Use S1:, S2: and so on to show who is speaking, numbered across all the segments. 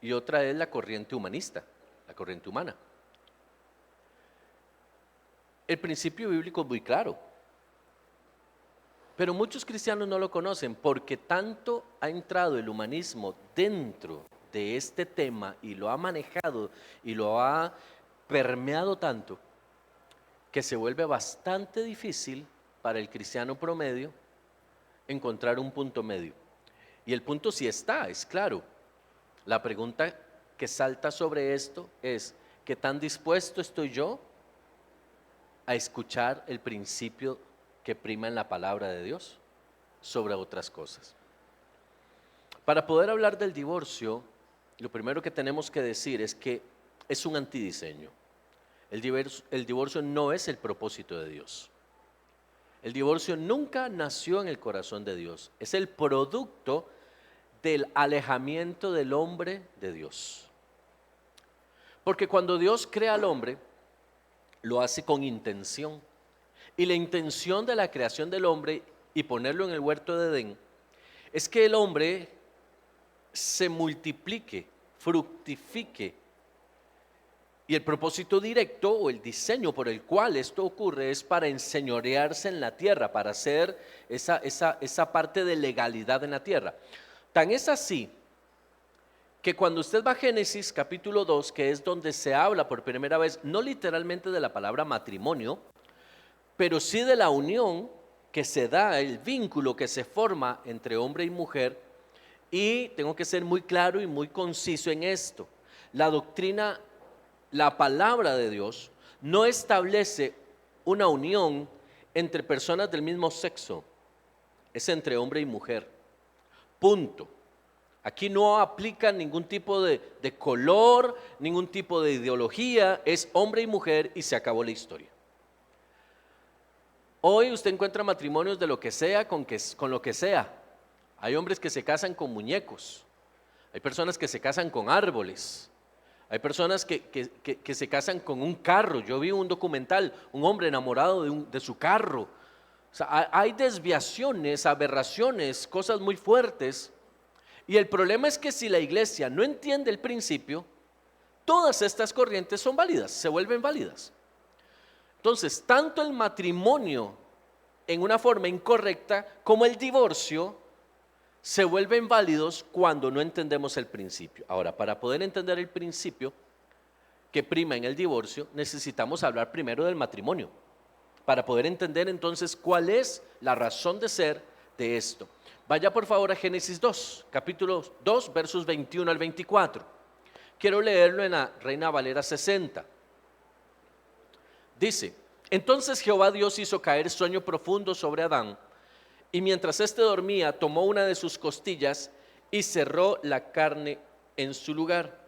S1: y otra es la corriente humanista, la corriente humana. El principio bíblico es muy claro, pero muchos cristianos no lo conocen porque tanto ha entrado el humanismo dentro de este tema y lo ha manejado y lo ha permeado tanto que se vuelve bastante difícil para el cristiano promedio encontrar un punto medio. Y el punto sí está, es claro. La pregunta que salta sobre esto es: ¿qué tan dispuesto estoy yo a escuchar el principio que prima en la palabra de Dios sobre otras cosas? Para poder hablar del divorcio, lo primero que tenemos que decir es que es un antidiseño. El divorcio no es el propósito de Dios. El divorcio nunca nació en el corazón de Dios. Es el producto del alejamiento del hombre de Dios. Porque cuando Dios crea al hombre, lo hace con intención. Y la intención de la creación del hombre y ponerlo en el huerto de Edén es que el hombre se multiplique, fructifique. Y el propósito directo o el diseño por el cual esto ocurre es para enseñorearse en la tierra, para hacer esa parte de legalidad en la tierra. Tan es así que cuando usted va a Génesis capítulo 2, que es donde se habla por primera vez, no literalmente de la palabra matrimonio, pero sí de la unión que se da, el vínculo que se forma entre hombre y mujer. Y tengo que ser muy claro y muy conciso en esto. La doctrina, la palabra de Dios no establece una unión entre personas del mismo sexo, es entre hombre y mujer, punto. Aquí no aplica ningún tipo de color, ningún tipo de ideología, es hombre y mujer y se acabó la historia. Hoy usted encuentra matrimonios de lo que sea con lo que sea. Hay hombres que se casan con muñecos, hay personas que se casan con árboles, hay personas que se casan con un carro. Yo vi un documental, un hombre enamorado de su carro. O sea, hay desviaciones, aberraciones, cosas muy fuertes. Y el problema es que si la iglesia no entiende el principio, todas estas corrientes son válidas, se vuelven válidas. Entonces, tanto el matrimonio en una forma incorrecta como el divorcio se vuelven válidos cuando no entendemos el principio. Ahora, para poder entender el principio que prima en el divorcio, necesitamos hablar primero del matrimonio, para poder entender entonces cuál es la razón de ser de esto. Vaya por favor a Génesis 2, capítulo 2, versos 21 al 24. Quiero leerlo en la Reina Valera 60. Dice: entonces Jehová Dios hizo caer sueño profundo sobre Adán, y mientras éste dormía, tomó una de sus costillas y cerró la carne en su lugar.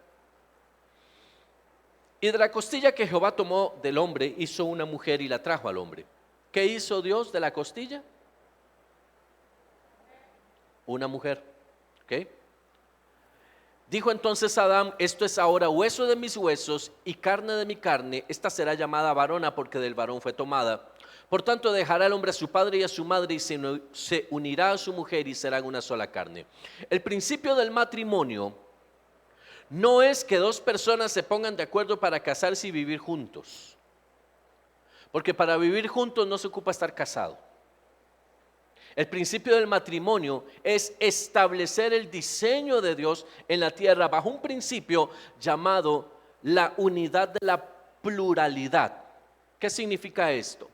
S1: Y de la costilla que Jehová tomó del hombre, hizo una mujer y la trajo al hombre. ¿Qué hizo Dios de la costilla? Una mujer. ¿Ok? Dijo entonces Adán: esto es ahora hueso de mis huesos y carne de mi carne. Esta será llamada varona porque del varón fue tomada. Por tanto dejará el hombre a su padre y a su madre y se unirá a su mujer y serán una sola carne. El principio del matrimonio no es que dos personas se pongan de acuerdo para casarse y vivir juntos, porque para vivir juntos no se ocupa estar casado. El principio del matrimonio es establecer el diseño de Dios en la tierra bajo un principio llamado la unidad de la pluralidad. ¿Qué significa esto?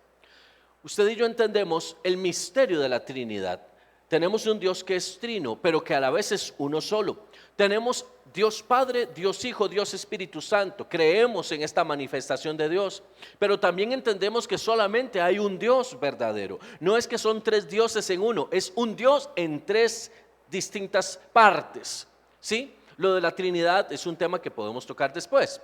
S1: Usted y yo entendemos el misterio de la Trinidad. Tenemos un Dios que es trino, pero que a la vez es uno solo. Tenemos Dios Padre, Dios Hijo, Dios Espíritu Santo. Creemos en esta manifestación de Dios, pero también entendemos que solamente hay un Dios verdadero. No es que son tres dioses en uno, es un Dios en tres distintas partes. ¿Sí? Lo de la Trinidad es un tema que podemos tocar después.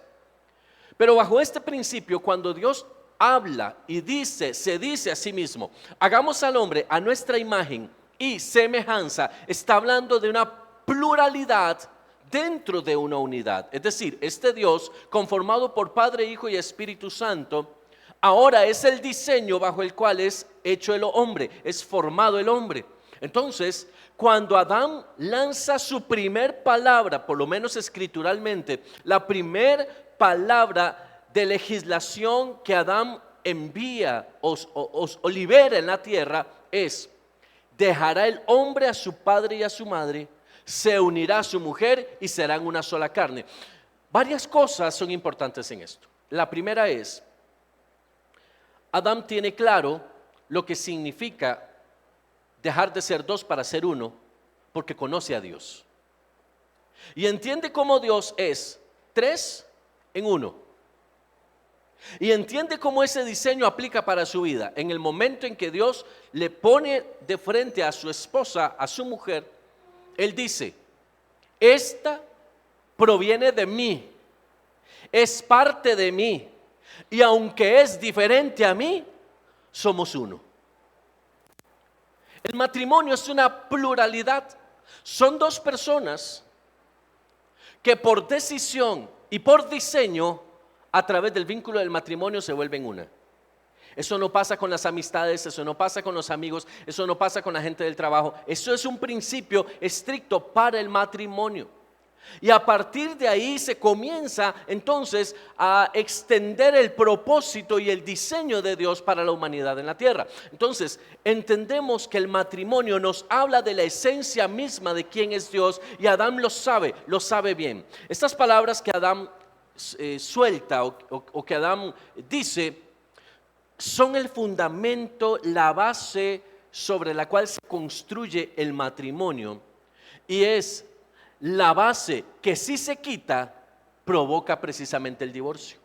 S1: Pero bajo este principio, cuando Dios habla y se dice a sí mismo: hagamos al hombre a nuestra imagen y semejanza, está hablando de una pluralidad dentro de una unidad. Es decir, este Dios conformado por Padre, Hijo y Espíritu Santo, ahora es el diseño bajo el cual es hecho el hombre, es formado el hombre. Entonces, cuando Adán lanza su primer palabra, por lo menos escrituralmente, la primer palabra de legislación que Adán envía o libera en la tierra es: dejará el hombre a su padre y a su madre, se unirá a su mujer y serán una sola carne. Varias cosas son importantes en esto. La primera es, Adán tiene claro lo que significa dejar de ser dos para ser uno, porque conoce a Dios. Y entiende cómo Dios es tres en uno. Y entiende cómo ese diseño aplica para su vida. En el momento en que Dios le pone de frente a su esposa, a su mujer, Él dice: esta proviene de mí, es parte de mí, y aunque es diferente a mí, somos uno. El matrimonio es una pluralidad. Son dos personas que por decisión y por diseño, a través del vínculo del matrimonio, se vuelven una. Eso no pasa con las amistades, eso no pasa con los amigos, eso no pasa con la gente del trabajo. Eso es un principio estricto para el matrimonio. Y a partir de ahí se comienza entonces a extender el propósito y el diseño de Dios para la humanidad en la tierra. Entonces entendemos que el matrimonio nos habla de la esencia misma de quién es Dios, y Adán lo sabe bien. Estas palabras que Adán suelta o que Adán dice son el fundamento, la base sobre la cual se construye el matrimonio, y es la base que, si se quita, provoca precisamente el divorcio.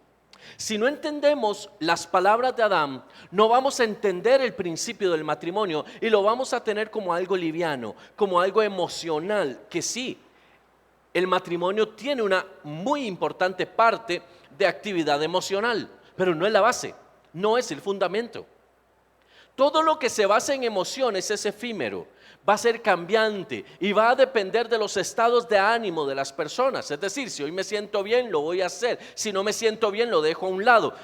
S1: Si no entendemos las palabras de Adán, no vamos a entender el principio del matrimonio y lo vamos a tener como algo liviano, como algo emocional, que sí, el matrimonio tiene una muy importante parte de actividad emocional, pero no es la base, no es el fundamento. Todo lo que se basa en emociones es efímero, va a ser cambiante y va a depender de los estados de ánimo de las personas. Es decir, si hoy me siento bien, lo voy a hacer; si no me siento bien, lo dejo a un lado.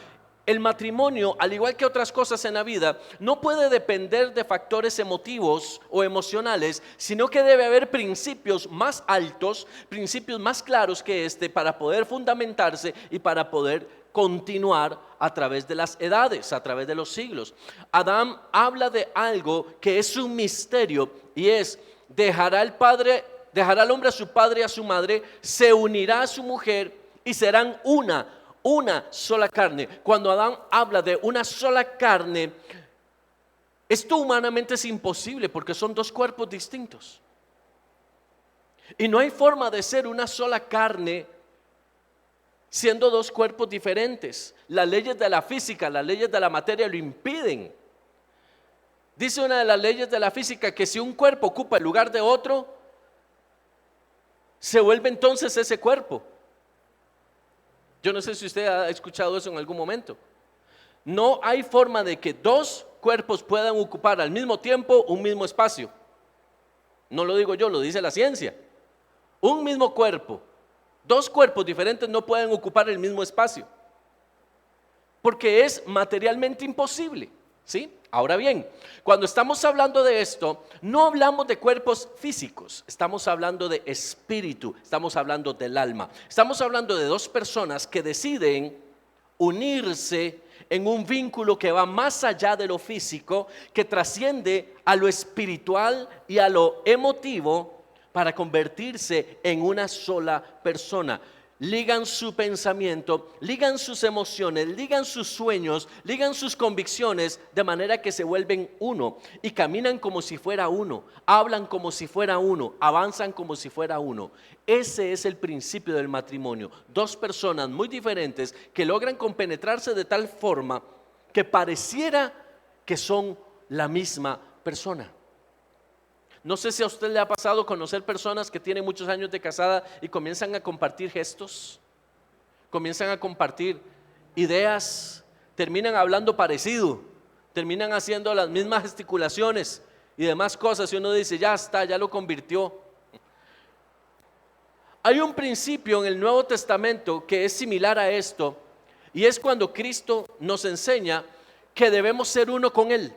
S1: El matrimonio, al igual que otras cosas en la vida, no puede depender de factores emotivos o emocionales, sino que debe haber principios más altos, principios más claros que este, para poder fundamentarse y para poder continuar a través de las edades, a través de los siglos. Adán habla de algo que es un misterio, y es: dejará el hombre a su padre y a su madre, se unirá a su mujer y serán una sola carne. Cuando Adán habla de una sola carne, esto humanamente es imposible, porque son dos cuerpos distintos. Y no hay forma de ser una sola carne siendo dos cuerpos diferentes. Las leyes de la física, las leyes de la materia lo impiden. Dice una de las leyes de la física que si un cuerpo ocupa el lugar de otro, se vuelve entonces ese cuerpo. Yo no sé si usted ha escuchado eso en algún momento. No hay forma de que dos cuerpos puedan ocupar al mismo tiempo un mismo espacio. No lo digo yo, lo dice la ciencia. Un mismo cuerpo, dos cuerpos diferentes no pueden ocupar el mismo espacio, porque es materialmente imposible, ¿sí? Ahora bien, cuando estamos hablando de esto, no hablamos de cuerpos físicos, estamos hablando de espíritu, estamos hablando del alma. Estamos hablando de dos personas que deciden unirse en un vínculo que va más allá de lo físico, que trasciende a lo espiritual y a lo emotivo, para convertirse en una sola persona. Ligan su pensamiento, ligan sus emociones, ligan sus sueños, ligan sus convicciones, de manera que se vuelven uno y caminan como si fuera uno, hablan como si fuera uno, avanzan como si fuera uno. Ese es el principio del matrimonio. Dos personas muy diferentes que logran compenetrarse de tal forma que pareciera que son la misma persona. No sé si a usted le ha pasado conocer personas que tienen muchos años de casada y comienzan a compartir gestos, comienzan a compartir ideas, terminan hablando parecido, terminan haciendo las mismas gesticulaciones y demás cosas, y uno dice: ya está, ya lo convirtió. Hay un principio en el Nuevo Testamento que es similar a esto, y es cuando Cristo nos enseña que debemos ser uno con Él.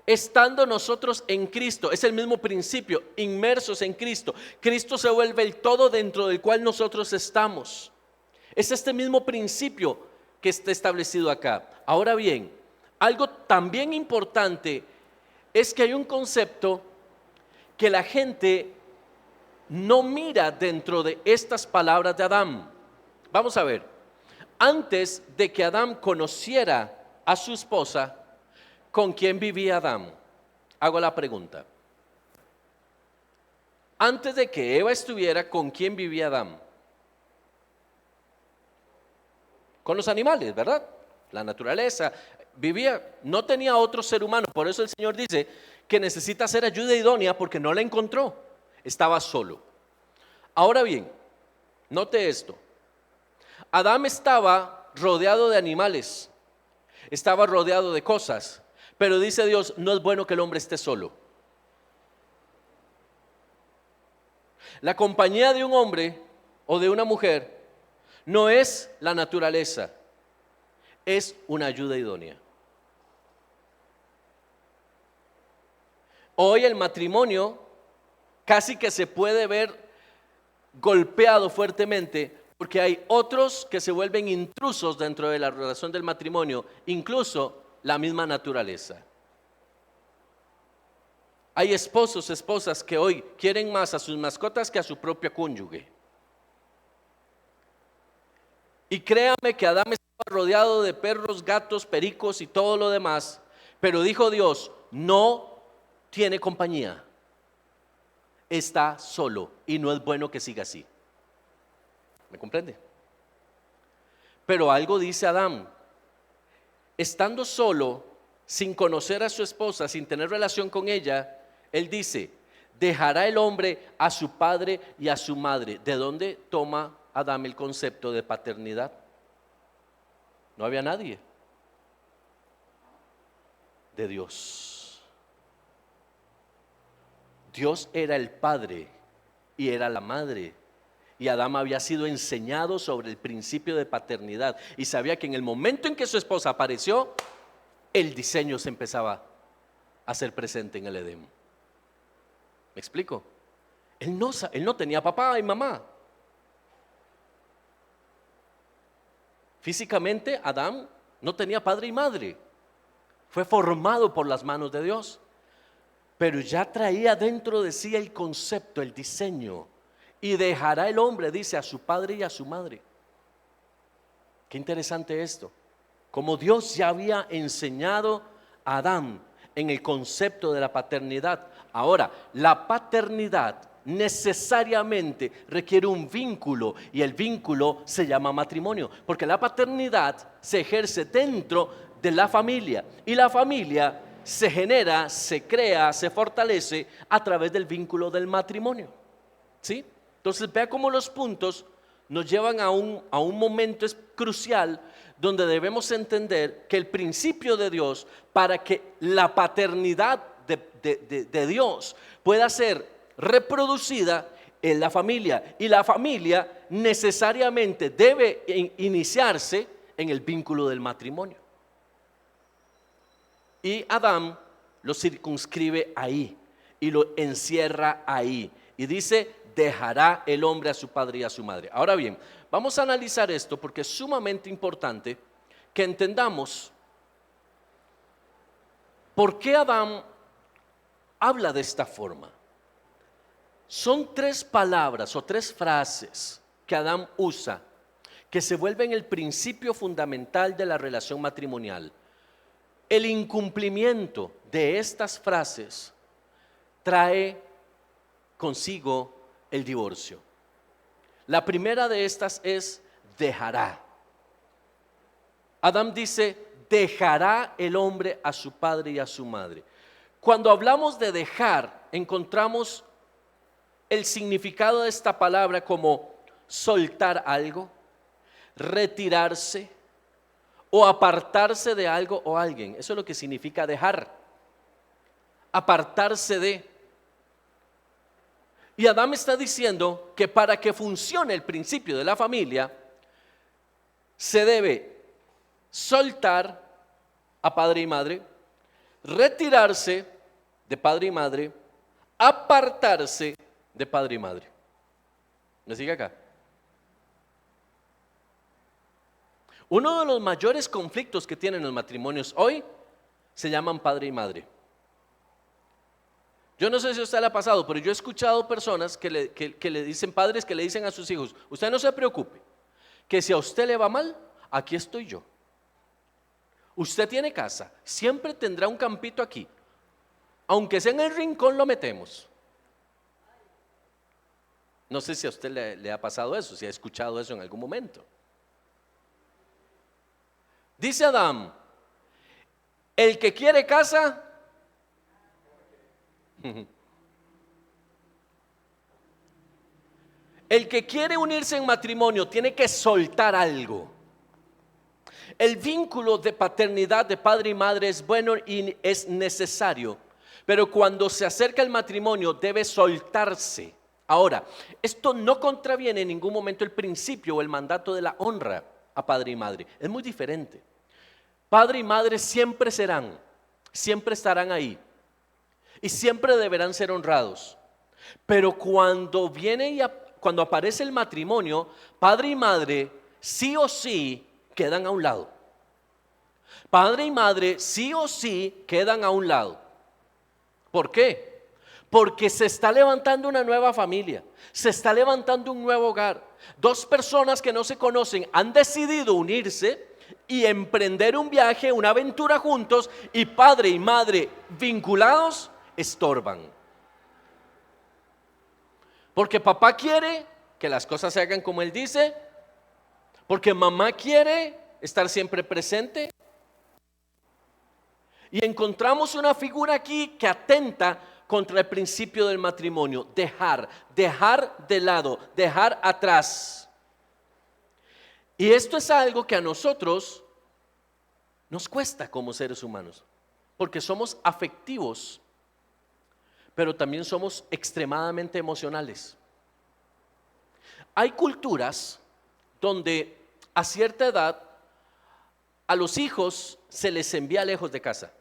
S1: Estando nosotros en Cristo, es el mismo principio, inmersos en Cristo. Cristo se vuelve el todo dentro del cual nosotros estamos. Es este mismo principio que está establecido acá. Ahora bien, algo también importante es que hay un concepto que la gente no mira dentro de estas palabras de Adán. Vamos a ver, antes de que Adán conociera a su esposa, ¿con quién vivía Adán? Hago la pregunta. Antes de que Eva estuviera, ¿con quién vivía Adán? Con los animales, ¿verdad? La naturaleza. Vivía, no tenía otro ser humano. Por eso el Señor dice que necesita hacer ayuda idónea porque no la encontró. Estaba solo. Ahora bien, note esto. Adán estaba rodeado de animales, estaba rodeado de cosas, pero dice Dios, no es bueno que el hombre esté solo. La compañía de un hombre o de una mujer no es la naturaleza, es una ayuda idónea. Hoy el matrimonio casi que se puede ver golpeado fuertemente porque hay otros que se vuelven intrusos dentro de la relación del matrimonio, incluso la misma naturaleza. Hay esposos, esposas que hoy quieren más a sus mascotas que a su propio cónyuge. Y créame que Adán estaba rodeado de perros, gatos, pericos y todo lo demás, pero dijo Dios, no tiene compañía, está solo y no es bueno que siga así. ¿Me comprende? Pero algo dice Adán, estando solo, sin conocer a su esposa, sin tener relación con ella, él dice, dejará el hombre a su padre y a su madre. ¿De dónde toma Adán el concepto de paternidad? No había nadie. De Dios. Dios era el padre y era la madre. Y Adán había sido enseñado sobre el principio de paternidad y sabía que en el momento en que su esposa apareció, el diseño se empezaba a hacer presente en el Edén. ¿Me explico? Él no tenía papá y mamá. Físicamente Adán no tenía padre y madre. Fue formado por las manos de Dios, pero ya traía dentro de sí el concepto, el diseño. Y dejará el hombre, dice, a su padre y a su madre. Qué interesante esto. Como Dios ya había enseñado a Adán en el concepto de la paternidad. Ahora, la paternidad necesariamente requiere un vínculo y el vínculo se llama matrimonio, porque la paternidad se ejerce dentro de la familia y la familia se genera, se crea, se fortalece a través del vínculo del matrimonio. ¿Sí? Entonces vea cómo los puntos nos llevan a un momento crucial donde debemos entender que el principio de Dios para que la paternidad de Dios pueda ser reproducida en la familia, y la familia necesariamente debe iniciarse en el vínculo del matrimonio. Y Adán lo circunscribe ahí y lo encierra ahí y dice, dejará el hombre a su padre y a su madre. Ahora bien, vamos a analizar esto porque es sumamente importante que entendamos por qué Adán habla de esta forma. Son tres palabras o tres frases que Adán usa que se vuelven el principio fundamental de la relación matrimonial. El incumplimiento de estas frases trae consigo el divorcio. La primera de estas es dejará. Adán dice, dejará el hombre a su padre y a su madre. Cuando hablamos de dejar, encontramos el significado de esta palabra como soltar algo, retirarse o apartarse de algo o alguien. Eso es lo que significa dejar. Apartarse de. Y Adán está diciendo que para que funcione el principio de la familia, se debe soltar a padre y madre, retirarse de padre y madre, apartarse de padre y madre. ¿Me sigue acá? Uno de los mayores conflictos que tienen los matrimonios hoy se llaman padre y madre. Yo no sé si a usted le ha pasado, pero yo he escuchado personas que le dicen, padres que le dicen a sus hijos: usted no se preocupe, que si a usted le va mal, aquí estoy yo. Usted tiene casa, siempre tendrá un campito aquí. Aunque sea en el rincón, lo metemos. No sé si a usted le ha pasado eso, si ha escuchado eso en algún momento. Dice Adán: el que quiere casa, el que quiere unirse en matrimonio tiene que soltar algo. El vínculo de paternidad de padre y madre es bueno y es necesario, pero cuando se acerca el matrimonio debe soltarse. Ahora, esto no contraviene en ningún momento el principio o el mandato de la honra a padre y madre. Es muy diferente. Padre y madre siempre serán, siempre estarán ahí y siempre deberán ser honrados. Pero cuando cuando aparece el matrimonio, padre y madre sí o sí quedan a un lado. Padre y madre sí o sí quedan a un lado. ¿Por qué? Porque se está levantando una nueva familia, se está levantando un nuevo hogar. Dos personas que no se conocen han decidido unirse y emprender un viaje, una aventura juntos, y padre y madre vinculados estorban. Porque papá quiere que las cosas se hagan como él dice, porque mamá quiere estar siempre presente. Y encontramos una figura aquí que atenta contra el principio del matrimonio: dejar de lado, dejar atrás. Y esto es algo que a nosotros nos cuesta como seres humanos, porque somos afectivos, pero también somos extremadamente emocionales. Hay culturas donde a cierta edad a los hijos se les envía lejos de casa,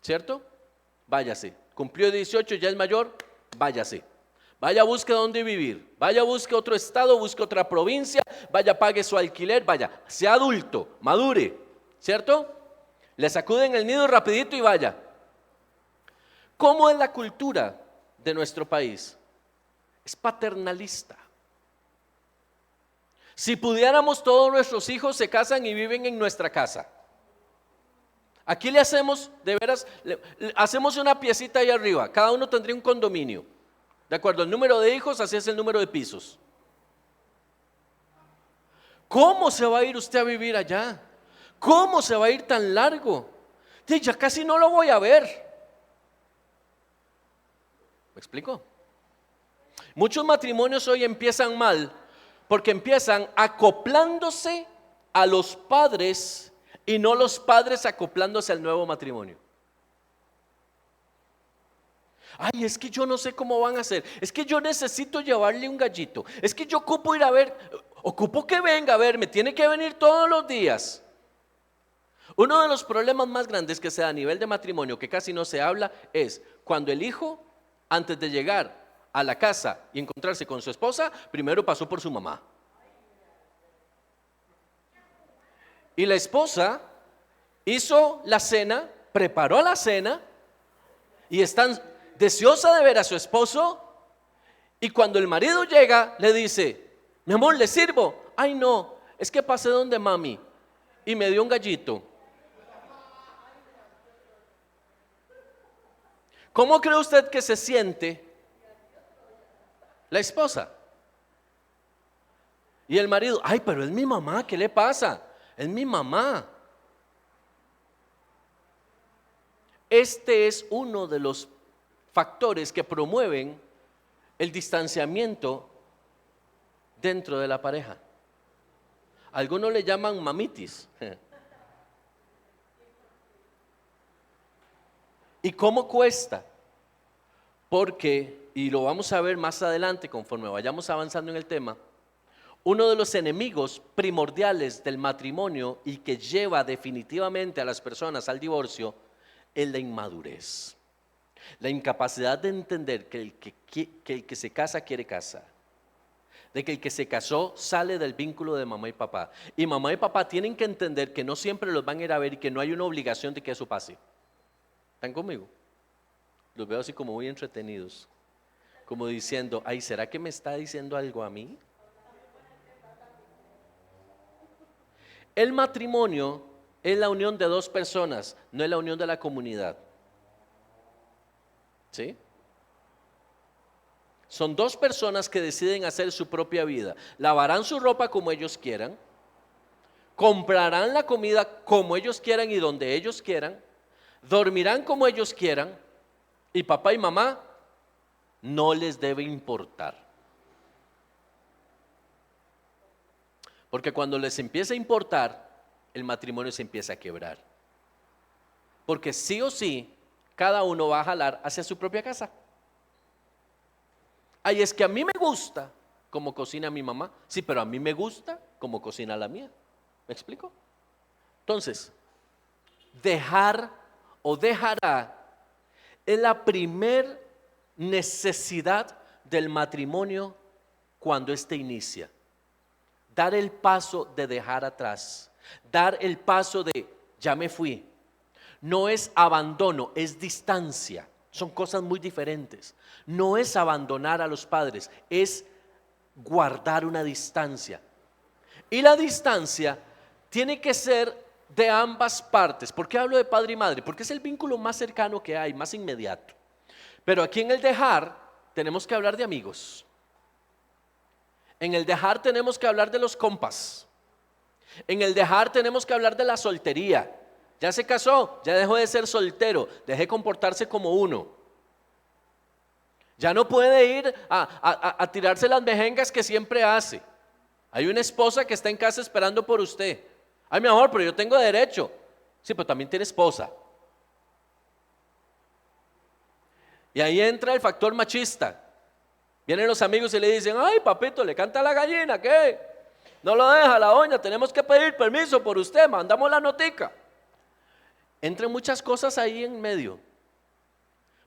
S1: ¿cierto? Váyase, cumplió 18, ya es mayor, váyase. Vaya, busque dónde vivir, vaya, busque otro estado, busque otra provincia, vaya, pague su alquiler, vaya, sea adulto, madure, ¿cierto? Le sacuden el nido rapidito y vaya. ¿Cómo es la cultura de nuestro país? Es paternalista. Si pudiéramos, todos nuestros hijos se casan y viven en nuestra casa. Aquí le hacemos, de veras, hacemos una piecita ahí arriba. Cada uno tendría un condominio. De acuerdo al número de hijos, así es el número de pisos. ¿Cómo se va a ir usted a vivir allá? ¿Cómo se va a ir tan largo? Ya casi no lo voy a ver. ¿Me explico? Muchos matrimonios hoy empiezan mal porque empiezan acoplándose a los padres y no los padres acoplándose al nuevo matrimonio. Ay, es que yo no sé cómo van a hacer. Es que yo necesito llevarle un gallito. Es que yo ocupo ir a ver, ocupo que venga a verme, tiene que venir todos los días. Uno de los problemas más grandes que se da a nivel de matrimonio, que casi no se habla, es cuando el hijo, antes de llegar a la casa y encontrarse con su esposa, primero pasó por su mamá. Y la esposa hizo la cena, preparó la cena y están deseosa de ver a su esposo. Y cuando el marido llega, le dice: mi amor, ¿le sirvo? Ay, no, es que pasé donde mami y me dio un gallito. ¿Cómo cree usted que se siente la esposa? Y el marido: ay, pero es mi mamá, ¿qué le pasa? Es mi mamá. Este es uno de los factores que promueven el distanciamiento dentro de la pareja. Algunos le llaman mamitis. ¿Y cómo cuesta? Porque, y lo vamos a ver más adelante conforme vayamos avanzando en el tema, uno de los enemigos primordiales del matrimonio y que lleva definitivamente a las personas al divorcio es la inmadurez, la incapacidad de entender que el que se casa quiere casa, de que el que se casó sale del vínculo de mamá y papá. Y mamá y papá tienen que entender que no siempre los van a ir a ver y que no hay una obligación de que eso pase. ¿Están conmigo? Los veo así como muy entretenidos, como diciendo, ay, ¿será que me está diciendo algo a mí? El matrimonio es la unión de dos personas, no es la unión de la comunidad. ¿Sí? Son dos personas que deciden hacer su propia vida. Lavarán su ropa como ellos quieran, comprarán la comida como ellos quieran y donde ellos quieran, dormirán como ellos quieran, y papá y mamá no les debe importar. Porque cuando les empieza a importar, el matrimonio se empieza a quebrar. Porque sí o sí, cada uno va a jalar hacia su propia casa. Ay, es que a mí me gusta como cocina mi mamá. Sí, pero a mí me gusta como cocina la mía. ¿Me explico? Entonces, dejar o dejará es la primer necesidad del matrimonio cuando éste inicia. Dar el paso de dejar atrás, dar el paso de ya me fui. No es abandono, es distancia. Son cosas muy diferentes. No es abandonar a los padres, es guardar una distancia. Y la distancia tiene que ser de ambas partes. ¿Por qué hablo de padre y madre? Porque es el vínculo más cercano que hay, más inmediato. Pero aquí en el dejar tenemos que hablar de amigos. En el dejar tenemos que hablar de los compas. En el dejar tenemos que hablar de la soltería. Ya se casó, ya dejó de ser soltero, deje de comportarse como uno. Ya no puede ir a tirarse las mejengas que siempre hace. Hay una esposa que está en casa esperando por usted. Ay, mi amor, pero yo tengo derecho. Sí, pero también tiene esposa. Y ahí entra el factor machista. Vienen los amigos y le dicen, ay, papito, le canta la gallina, ¿qué? No lo deja la doña, tenemos que pedir permiso por usted, mandamos la notica. Entran muchas cosas ahí en medio.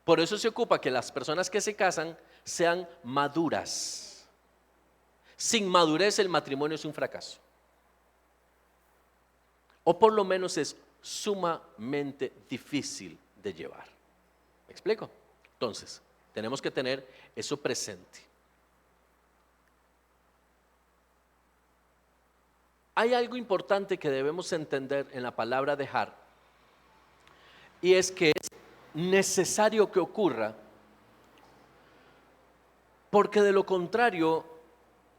S1: Por eso se ocupa que las personas que se casan sean maduras. Sin madurez el matrimonio es un fracaso. O por lo menos es sumamente difícil de llevar. ¿Me explico? Entonces, tenemos que tener eso presente. Hay algo importante que debemos entender en la palabra dejar, y es que es necesario que ocurra, porque de lo contrario,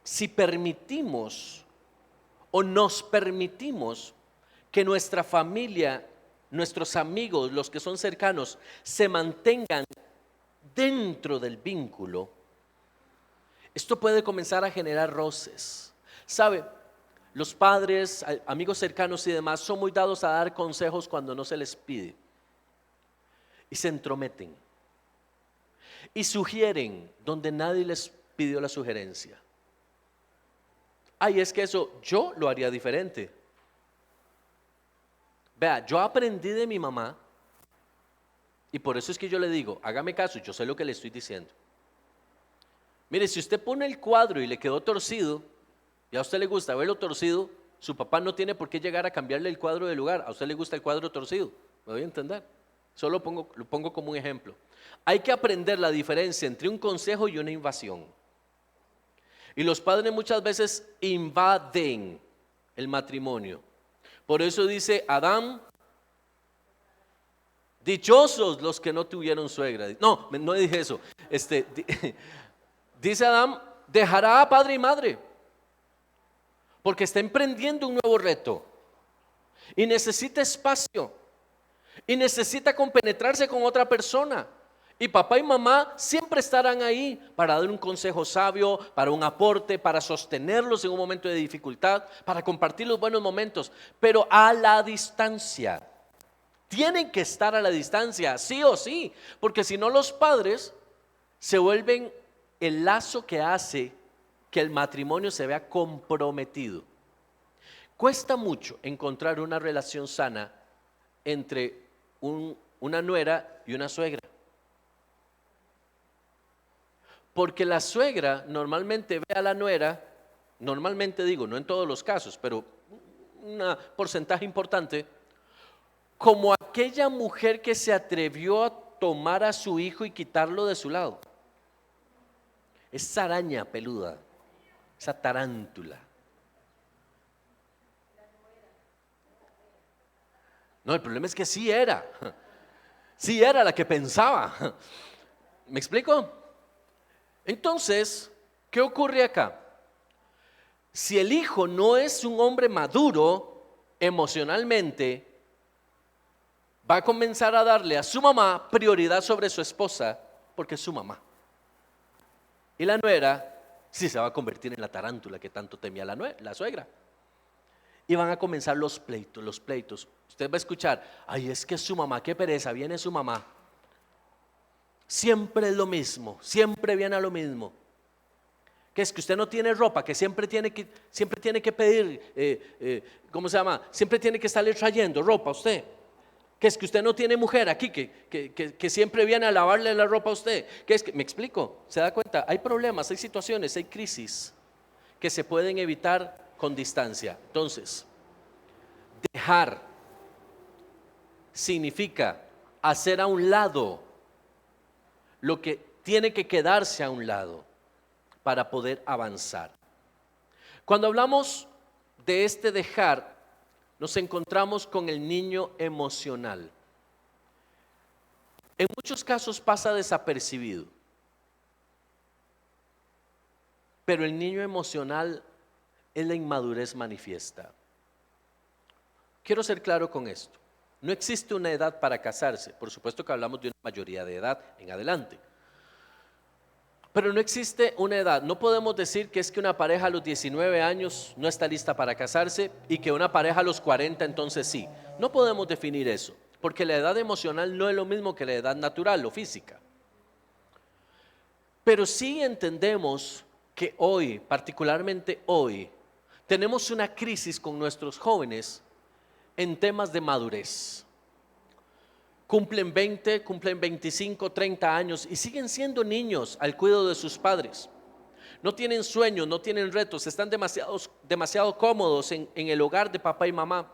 S1: si permitimos o nos permitimos que nuestra familia, nuestros amigos, los que son cercanos, se mantengan dentro del vínculo, esto puede comenzar a generar roces. ¿Sabe? Los padres, amigos cercanos y demás son muy dados a dar consejos cuando no se les pide. Y se entrometen. Y sugieren donde nadie les pidió la sugerencia. Ay, es que eso yo lo haría diferente. Vea, yo aprendí de mi mamá y por eso es que yo le digo, hágame caso, yo sé lo que le estoy diciendo. Mire, si usted pone el cuadro y le quedó torcido, y a usted le gusta verlo torcido, su papá no tiene por qué llegar a cambiarle el cuadro de lugar. A usted le gusta el cuadro torcido, ¿me voy a entender? Solo lo pongo como un ejemplo. Hay que aprender la diferencia entre un consejo y una invasión. Y los padres muchas veces invaden el matrimonio. Por eso dice Adán, dichosos los que no tuvieron suegra. No, no dije eso. Dice Adán, dejará a padre y madre, porque está emprendiendo un nuevo reto y necesita espacio y necesita compenetrarse con otra persona. Y papá y mamá siempre estarán ahí para dar un consejo sabio, para un aporte, para sostenerlos en un momento de dificultad, para compartir los buenos momentos, pero a la distancia. Tienen que estar a la distancia, sí o sí, porque si no los padres se vuelven el lazo que hace que el matrimonio se vea comprometido. Cuesta mucho encontrar una relación sana entre un una nuera y una suegra. Porque la suegra normalmente ve a la nuera, normalmente digo, no en todos los casos, pero un porcentaje importante, como aquella mujer que se atrevió a tomar a su hijo y quitarlo de su lado. Esa araña peluda, esa tarántula. No, el problema es que sí era la que pensaba. ¿Me explico? Entonces, ¿qué ocurre acá? Si el hijo no es un hombre maduro emocionalmente, va a comenzar a darle a su mamá prioridad sobre su esposa, porque es su mamá. Y la nuera sí se va a convertir en la tarántula que tanto temía la suegra. Y van a comenzar los pleitos. Usted va a escuchar, ay, es que su mamá, qué pereza, viene su mamá. Siempre es lo mismo, siempre viene a lo mismo. Que es que usted no tiene ropa, que siempre tiene que pedir, ¿cómo se llama? Siempre tiene que estarle trayendo ropa a usted. Que es que usted no tiene mujer aquí, que siempre viene a lavarle la ropa a usted. Que es que, ¿me explico? ¿Se da cuenta? Hay problemas, hay situaciones, hay crisis que se pueden evitar con distancia. Entonces, dejar significa hacer a un lado lo que tiene que quedarse a un lado para poder avanzar. Cuando hablamos de este dejar, nos encontramos con el niño emocional. En muchos casos pasa desapercibido, pero el niño emocional es la inmadurez manifiesta. Quiero ser claro con esto. No existe una edad para casarse. Por supuesto que hablamos de una mayoría de edad en adelante. Pero no existe una edad. No podemos decir que es que una pareja a los 19 años no está lista para casarse y que una pareja a los 40 entonces sí. No podemos definir eso, porque la edad emocional no es lo mismo que la edad natural o física. Pero sí entendemos que hoy, particularmente hoy, tenemos una crisis con nuestros jóvenes en temas de madurez. Cumplen 20, cumplen 25, 30 años y siguen siendo niños al cuidado de sus padres. No tienen sueños, no tienen retos, están demasiado cómodos en el hogar de papá y mamá.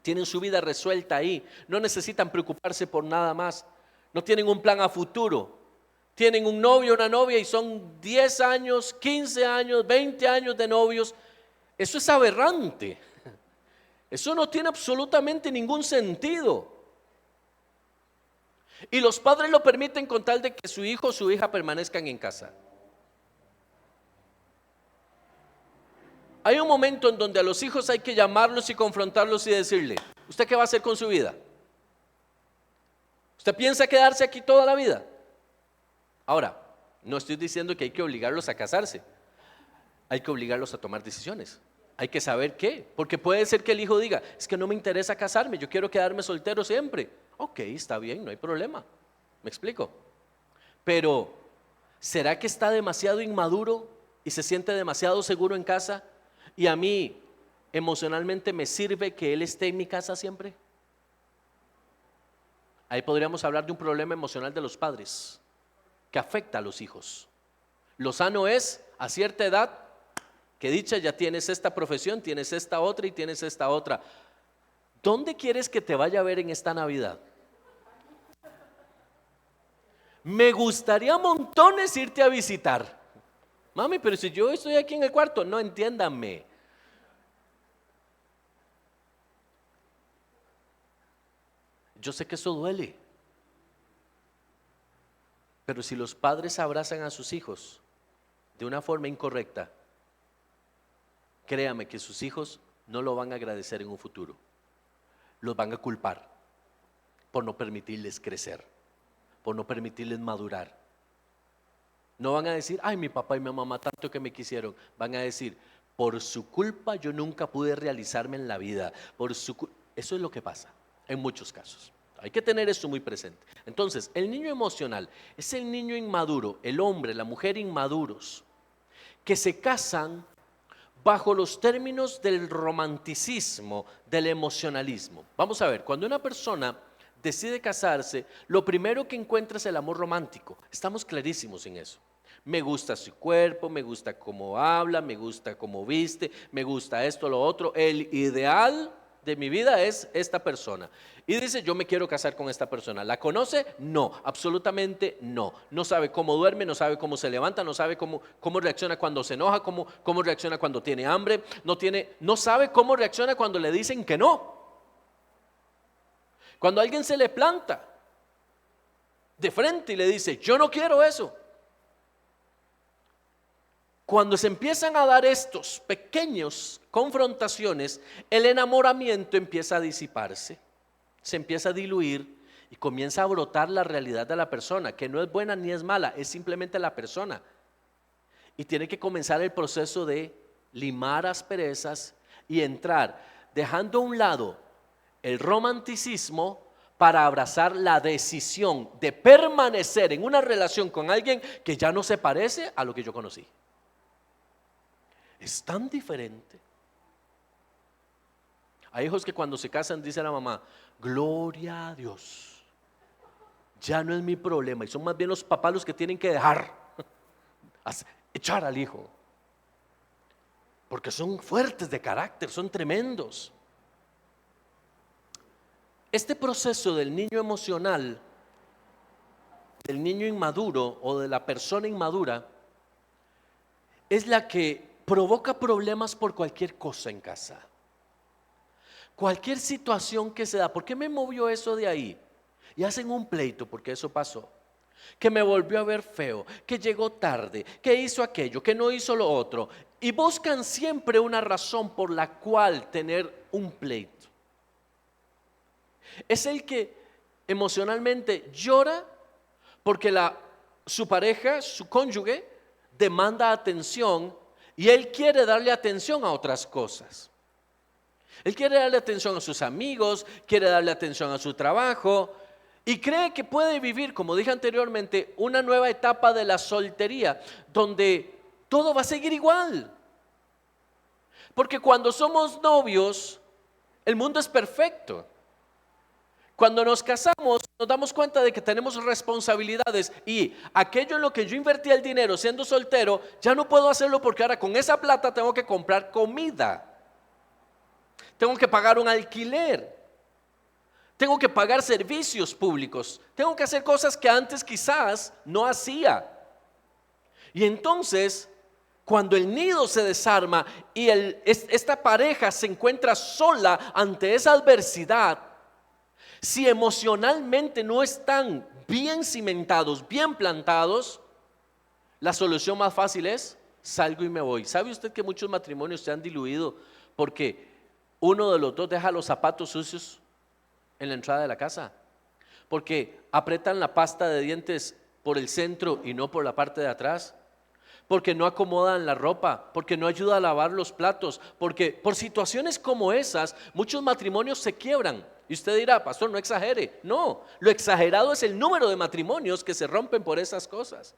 S1: Tienen su vida resuelta ahí, no necesitan preocuparse por nada más. No tienen un plan a futuro. Tienen un novio, una novia y son 10 años, 15 años, 20 años de novios. Eso es aberrante. Eso no tiene absolutamente ningún sentido. Y los padres lo permiten con tal de que su hijo o su hija permanezcan en casa. Hay un momento en donde a los hijos hay que llamarlos y confrontarlos y decirle, ¿usted qué va a hacer con su vida? ¿Usted piensa quedarse aquí toda la vida? Ahora, no estoy diciendo que hay que obligarlos a casarse. Hay que obligarlos a tomar decisiones. Hay que saber qué, porque puede ser que el hijo diga, es que no me interesa casarme, yo quiero quedarme soltero siempre. Ok, está bien, no hay problema. ¿Me explico? Pero, ¿será que está demasiado inmaduro y se siente demasiado seguro en casa? Y a mí, emocionalmente, ¿me sirve que él esté en mi casa siempre? Ahí podríamos hablar de un problema emocional de los padres que afecta a los hijos. Lo sano es, a cierta edad, que dicha ya tienes esta profesión, tienes esta otra y tienes esta otra. ¿Dónde quieres que te vaya a ver en esta Navidad? Me gustaría montones irte a visitar. Mami, pero si yo estoy aquí en el cuarto, no, entiéndame. Yo sé que eso duele. Pero si los padres abrazan a sus hijos de una forma incorrecta, créame que sus hijos no lo van a agradecer en un futuro. Los van a culpar por no permitirles crecer, por no permitirles madurar. No van a decir, ay, mi papá y mi mamá tanto que me quisieron. Van a decir, por su culpa yo nunca pude realizarme en la vida. Eso es lo que pasa en muchos casos. Hay que tener eso muy presente. Entonces, el niño emocional es el niño inmaduro, el hombre, la mujer inmaduros, que se casan bajo los términos del romanticismo, del emocionalismo. Vamos a ver, cuando una persona decide casarse, lo primero que encuentra es el amor romántico. Estamos clarísimos en eso. Me gusta su cuerpo, me gusta cómo habla, me gusta cómo viste, me gusta esto, lo otro. El ideal de mi vida es esta persona. Y dice, yo me quiero casar con esta persona. ¿La conoce? No, absolutamente no. No sabe cómo duerme, no sabe cómo se levanta, no sabe cómo reacciona cuando se enoja, cómo reacciona cuando tiene hambre, no sabe cómo reacciona cuando le dicen que no. Cuando alguien se le planta de frente y le dice, yo no quiero eso. Cuando se empiezan a dar estos pequeños confrontaciones, el enamoramiento empieza a disiparse, se empieza a diluir y comienza a brotar la realidad de la persona, que no es buena ni es mala, es simplemente la persona. Y tiene que comenzar el proceso de limar asperezas y entrar, dejando a un lado el romanticismo para abrazar la decisión de permanecer en una relación con alguien que ya no se parece a lo que yo conocí. Es tan diferente. Hay hijos que cuando se casan dice la mamá, gloria a Dios, ya no es mi problema. Y son más bien los papás los que tienen que dejar, echar al hijo, porque son fuertes de carácter, son tremendos. Este proceso del niño emocional, del niño inmaduro o de la persona inmadura, es la que provoca problemas por cualquier cosa en casa. Cualquier situación que se da. ¿Por qué me movió eso de ahí? Y hacen un pleito porque eso pasó. Que me volvió a ver feo, que llegó tarde, que hizo aquello, que no hizo lo otro. Y buscan siempre una razón por la cual tener un pleito. Es el que emocionalmente llora porque su pareja, su cónyuge, demanda atención y él quiere darle atención a otras cosas. Él quiere darle atención a sus amigos, quiere darle atención a su trabajo y cree que puede vivir, como dije anteriormente, una nueva etapa de la soltería donde todo va a seguir igual. Porque cuando somos novios, el mundo es perfecto. Cuando nos casamos, nos damos cuenta de que tenemos responsabilidades y aquello en lo que yo invertí el dinero siendo soltero, ya no puedo hacerlo porque ahora con esa plata tengo que comprar comida, tengo que pagar un alquiler, tengo que pagar servicios públicos, tengo que hacer cosas que antes quizás no hacía. Y entonces, cuando el nido se desarma y esta pareja se encuentra sola ante esa adversidad, si emocionalmente no están bien cimentados, bien plantados, la solución más fácil es salgo y me voy. ¿Sabe usted que muchos matrimonios se han diluido porque uno de los dos deja los zapatos sucios en la entrada de la casa? Porque apretan la pasta de dientes por el centro y no por la parte de atrás. Porque no acomodan la ropa, porque no ayuda a lavar los platos, porque por situaciones como esas muchos matrimonios se quiebran. Y usted dirá, pastor, no exagere. No, lo exagerado es el número de matrimonios que se rompen por esas cosas.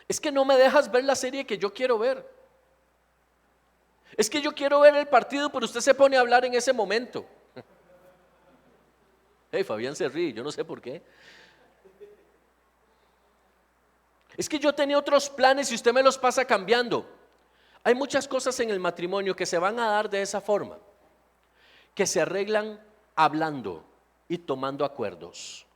S1: Es que no me dejas ver la serie que yo quiero ver. Es que yo quiero ver el partido, pero usted se pone a hablar en ese momento. Hey, Fabián se ríe, yo no sé por qué. Es que yo tenía otros planes y usted me los pasa cambiando. Hay muchas cosas en el matrimonio que se van a dar de esa forma, que se arreglan hablando y tomando acuerdos.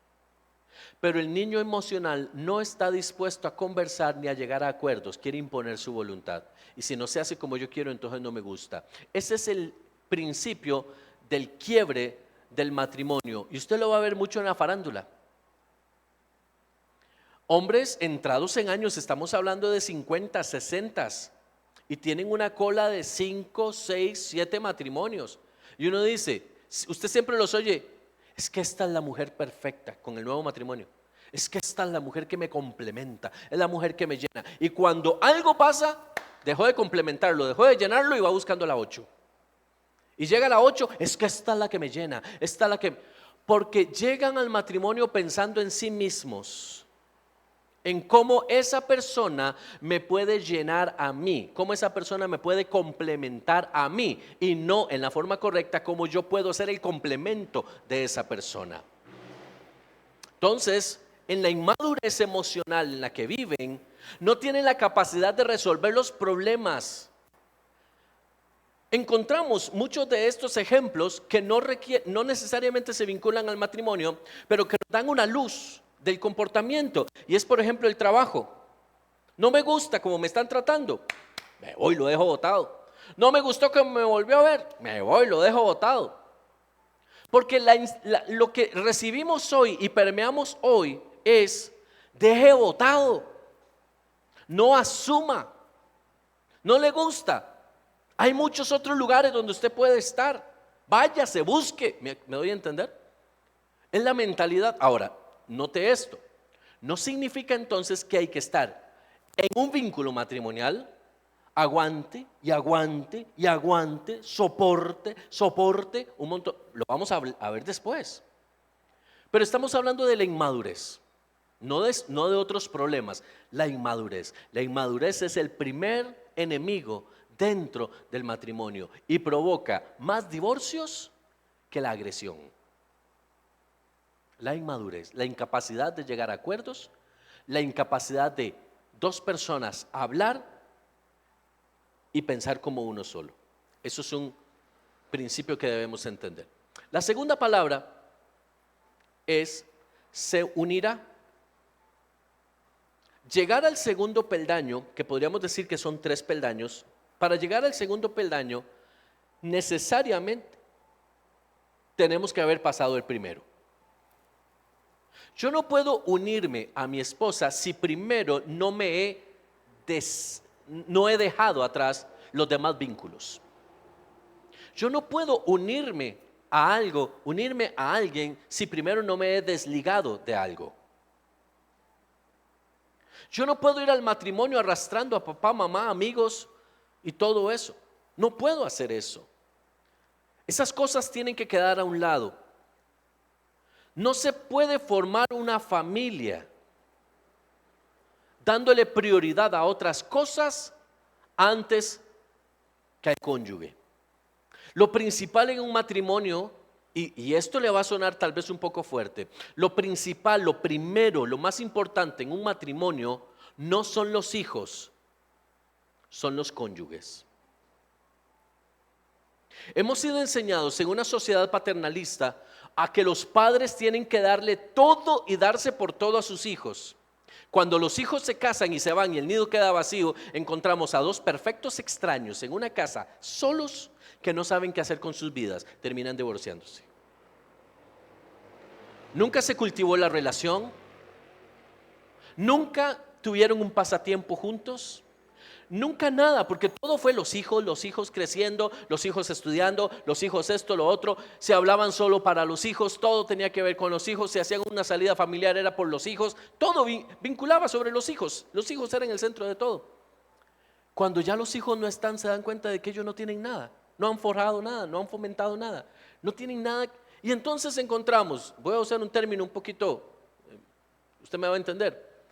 S1: Pero el niño emocional no está dispuesto a conversar ni a llegar a acuerdos, quiere imponer su voluntad. Y si no se hace como yo quiero, entonces no me gusta. Ese es el principio del quiebre del matrimonio. Y usted lo va a ver mucho en la farándula. Hombres entrados en años, estamos hablando de 50, 60 y tienen una cola de 5, 6, 7 matrimonios. Y uno dice, usted siempre los oye, es que esta es la mujer perfecta con el nuevo matrimonio. Es que esta es la mujer que me complementa, es la mujer que me llena. Y cuando algo pasa, dejó de complementarlo, dejó de llenarlo y va buscando la 8. Y llega a la 8, es que esta es la que me llena, esta es la que... Porque llegan al matrimonio pensando en sí mismos, en cómo esa persona me puede llenar a mí, cómo esa persona me puede complementar a mí y no en la forma correcta cómo yo puedo ser el complemento de esa persona. Entonces, en la inmadurez emocional en la que viven, no tienen la capacidad de resolver los problemas. Encontramos muchos de estos ejemplos que no necesariamente se vinculan al matrimonio, pero que nos dan una luz del comportamiento. Y es, por ejemplo, el trabajo. No me gusta cómo me están tratando, me voy, lo dejo botado. No me gustó que me volvió a ver, me voy, lo dejo botado. Porque lo que recibimos hoy y permeamos hoy es: deje botado, no asuma, no le gusta. Hay muchos otros lugares donde usted puede estar. Váyase, busque. ¿Me doy a entender? Es la mentalidad. Ahora, note esto. No significa entonces que hay que estar en un vínculo matrimonial, aguante y aguante y aguante, soporte un montón. Lo vamos a ver después. Pero estamos hablando de la inmadurez, no de otros problemas. La inmadurez. La inmadurez es el primer enemigo dentro del matrimonio y provoca más divorcios que la agresión. La inmadurez, la incapacidad de llegar a acuerdos, la incapacidad de dos personas hablar y pensar como uno solo. Eso es un principio que debemos entender. La segunda palabra es se unirá. Llegar al segundo peldaño, que podríamos decir que son 3 peldaños, para llegar al segundo peldaño, necesariamente tenemos que haber pasado el primero. Yo no puedo unirme a mi esposa si primero no he dejado atrás los demás vínculos. Yo no puedo unirme a alguien si primero no me he desligado de algo. Yo no puedo ir al matrimonio arrastrando a papá, mamá, amigos y todo eso. No puedo hacer eso. Esas cosas tienen que quedar a un lado. No se puede formar una familia dándole prioridad a otras cosas antes que al cónyuge. Lo principal en un matrimonio, y esto le va a sonar tal vez un poco fuerte, lo principal, lo primero, lo más importante en un matrimonio no son los hijos, son los cónyuges. Hemos sido enseñados en una sociedad paternalista a que los padres tienen que darle todo y darse por todo a sus hijos. Cuando los hijos se casan y se van y el nido queda vacío, encontramos a 2 perfectos extraños en una casa, solos, que no saben qué hacer con sus vidas, terminan divorciándose. Nunca se cultivó la relación, nunca tuvieron un pasatiempo juntos. Nunca nada, porque todo fue los hijos creciendo, los hijos estudiando, los hijos esto, lo otro. Se hablaban solo para los hijos, todo tenía que ver con los hijos. Se hacían una salida familiar, era por los hijos. Todo vinculaba sobre los hijos eran el centro de todo. Cuando ya los hijos no están, se dan cuenta de que ellos no tienen nada. No han forjado nada, no han fomentado nada. No tienen nada. Y entonces encontramos, voy a usar un término un poquito, usted me va a entender,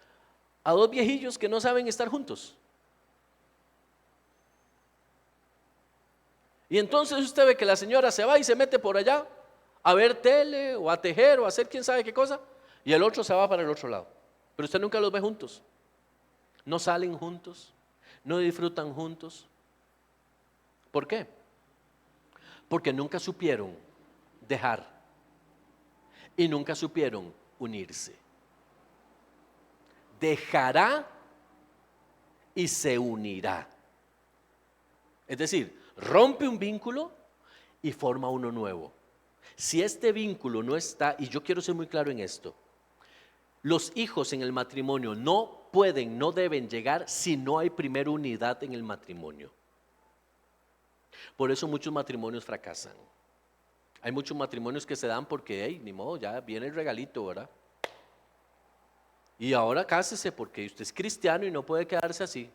S1: a 2 viejillos que no saben estar juntos. Y entonces usted ve que la señora se va y se mete por allá a ver tele o a tejer o a hacer quién sabe qué cosa, y el otro se va para el otro lado. Pero usted nunca los ve juntos. No salen juntos, no disfrutan juntos. ¿Por qué? Porque nunca supieron dejar y nunca supieron unirse. Dejará y se unirá. Es decir, rompe un vínculo y forma uno nuevo. Si este vínculo no está, y yo quiero ser muy claro en esto, los hijos en el matrimonio no pueden, no deben llegar si no hay primero unidad en el matrimonio. Por eso muchos matrimonios fracasan. Hay muchos matrimonios que se dan porque, ni modo, ya viene el regalito, ¿verdad? Y ahora cásese porque usted es cristiano y no puede quedarse así.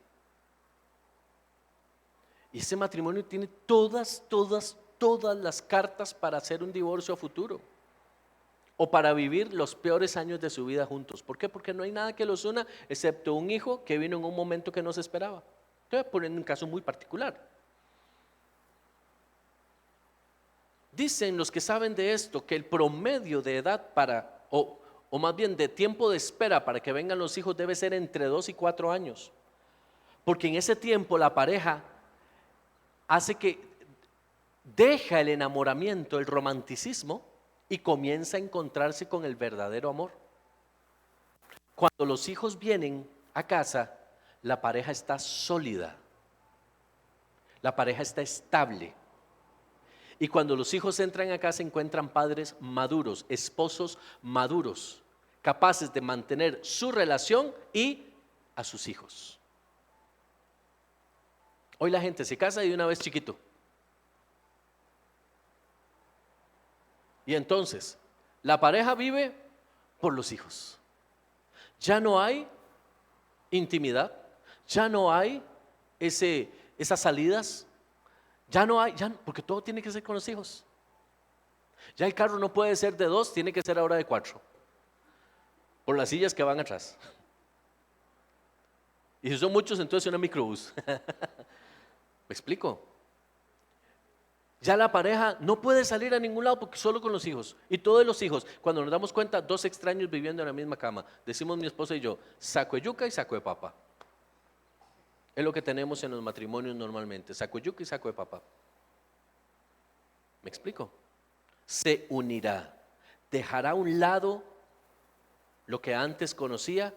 S1: Y ese matrimonio tiene todas las cartas para hacer un divorcio a futuro. o para vivir los peores años de su vida juntos. ¿Por qué? Porque no hay nada que los una excepto un hijo que vino en un momento que no se esperaba. Estoy poniendo un caso muy particular. Dicen los que saben de esto que el promedio de edad o más bien de tiempo de espera para que vengan los hijos debe ser entre 2 y 4 años. Porque en ese tiempo la pareja hace que deja el enamoramiento, el romanticismo y comienza a encontrarse con el verdadero amor. Cuando los hijos vienen a casa, la pareja está sólida, la pareja está estable. Y cuando los hijos entran a casa encuentran padres maduros, esposos maduros, capaces de mantener su relación y a sus hijos. Hoy la gente se casa de una vez chiquito. Y entonces, la pareja vive por los hijos. Ya no hay intimidad, ya no hay esas salidas, ya no hay, porque todo tiene que ser con los hijos. Ya el carro no puede ser de 2, tiene que ser ahora de 4, por las sillas que van atrás. Y si son muchos, entonces una microbús. ¿Me explico? Ya la pareja no puede salir a ningún lado porque solo con los hijos. Y todos los hijos, cuando nos damos cuenta, 2 extraños viviendo en la misma cama. Decimos mi esposa y yo, saco de yuca y saco de papa. Es lo que tenemos en los matrimonios normalmente, saco de yuca y saco de papa. ¿Me explico? Se unirá, dejará a un lado lo que antes conocía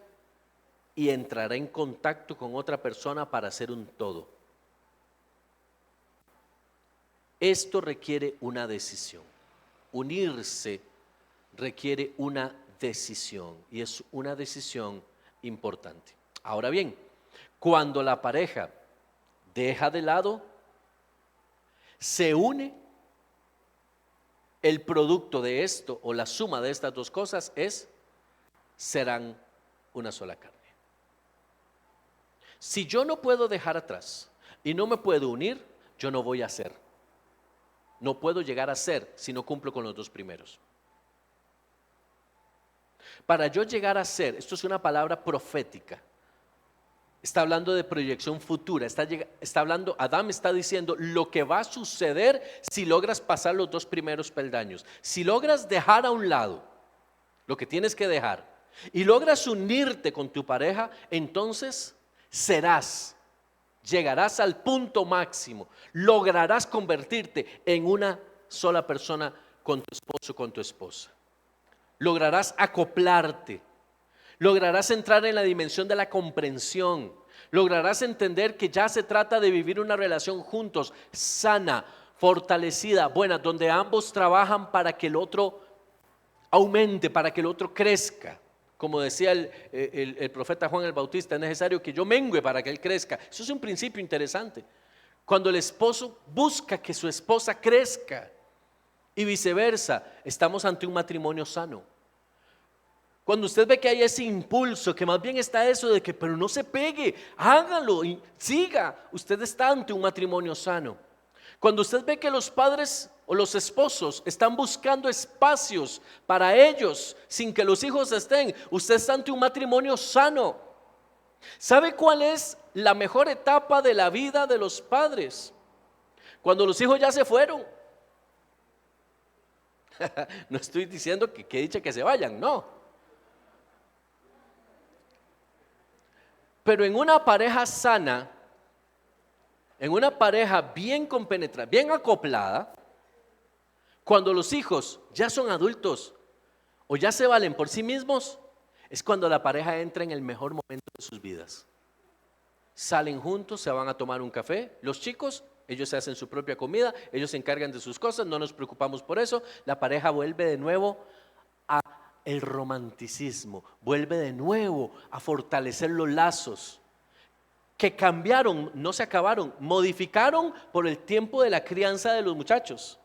S1: y entrará en contacto con otra persona para hacer un todo. Esto requiere una decisión. Unirse requiere una decisión y es una decisión importante. Ahora bien, cuando la pareja deja de lado, se une, el producto de esto o la suma de estas dos cosas serán una sola carne. Si yo no puedo dejar atrás y no me puedo unir, yo no voy a ser. No puedo llegar a ser si no cumplo con los 2 primeros. Para yo llegar a ser, esto es una palabra profética. Está hablando de proyección futura. Está hablando, Adán está diciendo lo que va a suceder si logras pasar los 2 primeros peldaños. Si logras dejar a un lado lo que tienes que dejar y logras unirte con tu pareja, entonces llegarás al punto máximo, lograrás convertirte en una sola persona con tu esposo, con tu esposa. Lograrás acoplarte, lograrás entrar en la dimensión de la comprensión, lograrás entender que ya se trata de vivir una relación juntos, sana, fortalecida, buena, donde ambos trabajan para que el otro aumente, para que el otro crezca. Como decía el profeta Juan el Bautista, es necesario que yo mengüe para que él crezca. Eso es un principio interesante. Cuando el esposo busca que su esposa crezca y viceversa, estamos ante un matrimonio sano. Cuando usted ve que hay ese impulso, que más bien está eso de que, pero no se pegue, hágalo y siga, usted está ante un matrimonio sano. Cuando usted ve que los padres o los esposos están buscando espacios para ellos sin que los hijos estén, usted está ante un matrimonio sano. ¿Sabe cuál es la mejor etapa de la vida de los padres? Cuando los hijos ya se fueron. No estoy diciendo que dicha que se vayan, no. Pero en una pareja sana, en una pareja bien compenetrada, bien acoplada, cuando los hijos ya son adultos o ya se valen por sí mismos, es cuando la pareja entra en el mejor momento de sus vidas. Salen juntos, se van a tomar un café. Los chicos, ellos se hacen su propia comida, ellos se encargan de sus cosas, no nos preocupamos por eso. La pareja vuelve de nuevo a el romanticismo, vuelve de nuevo a fortalecer los lazos que cambiaron, no se acabaron, modificaron por el tiempo de la crianza de los muchachos.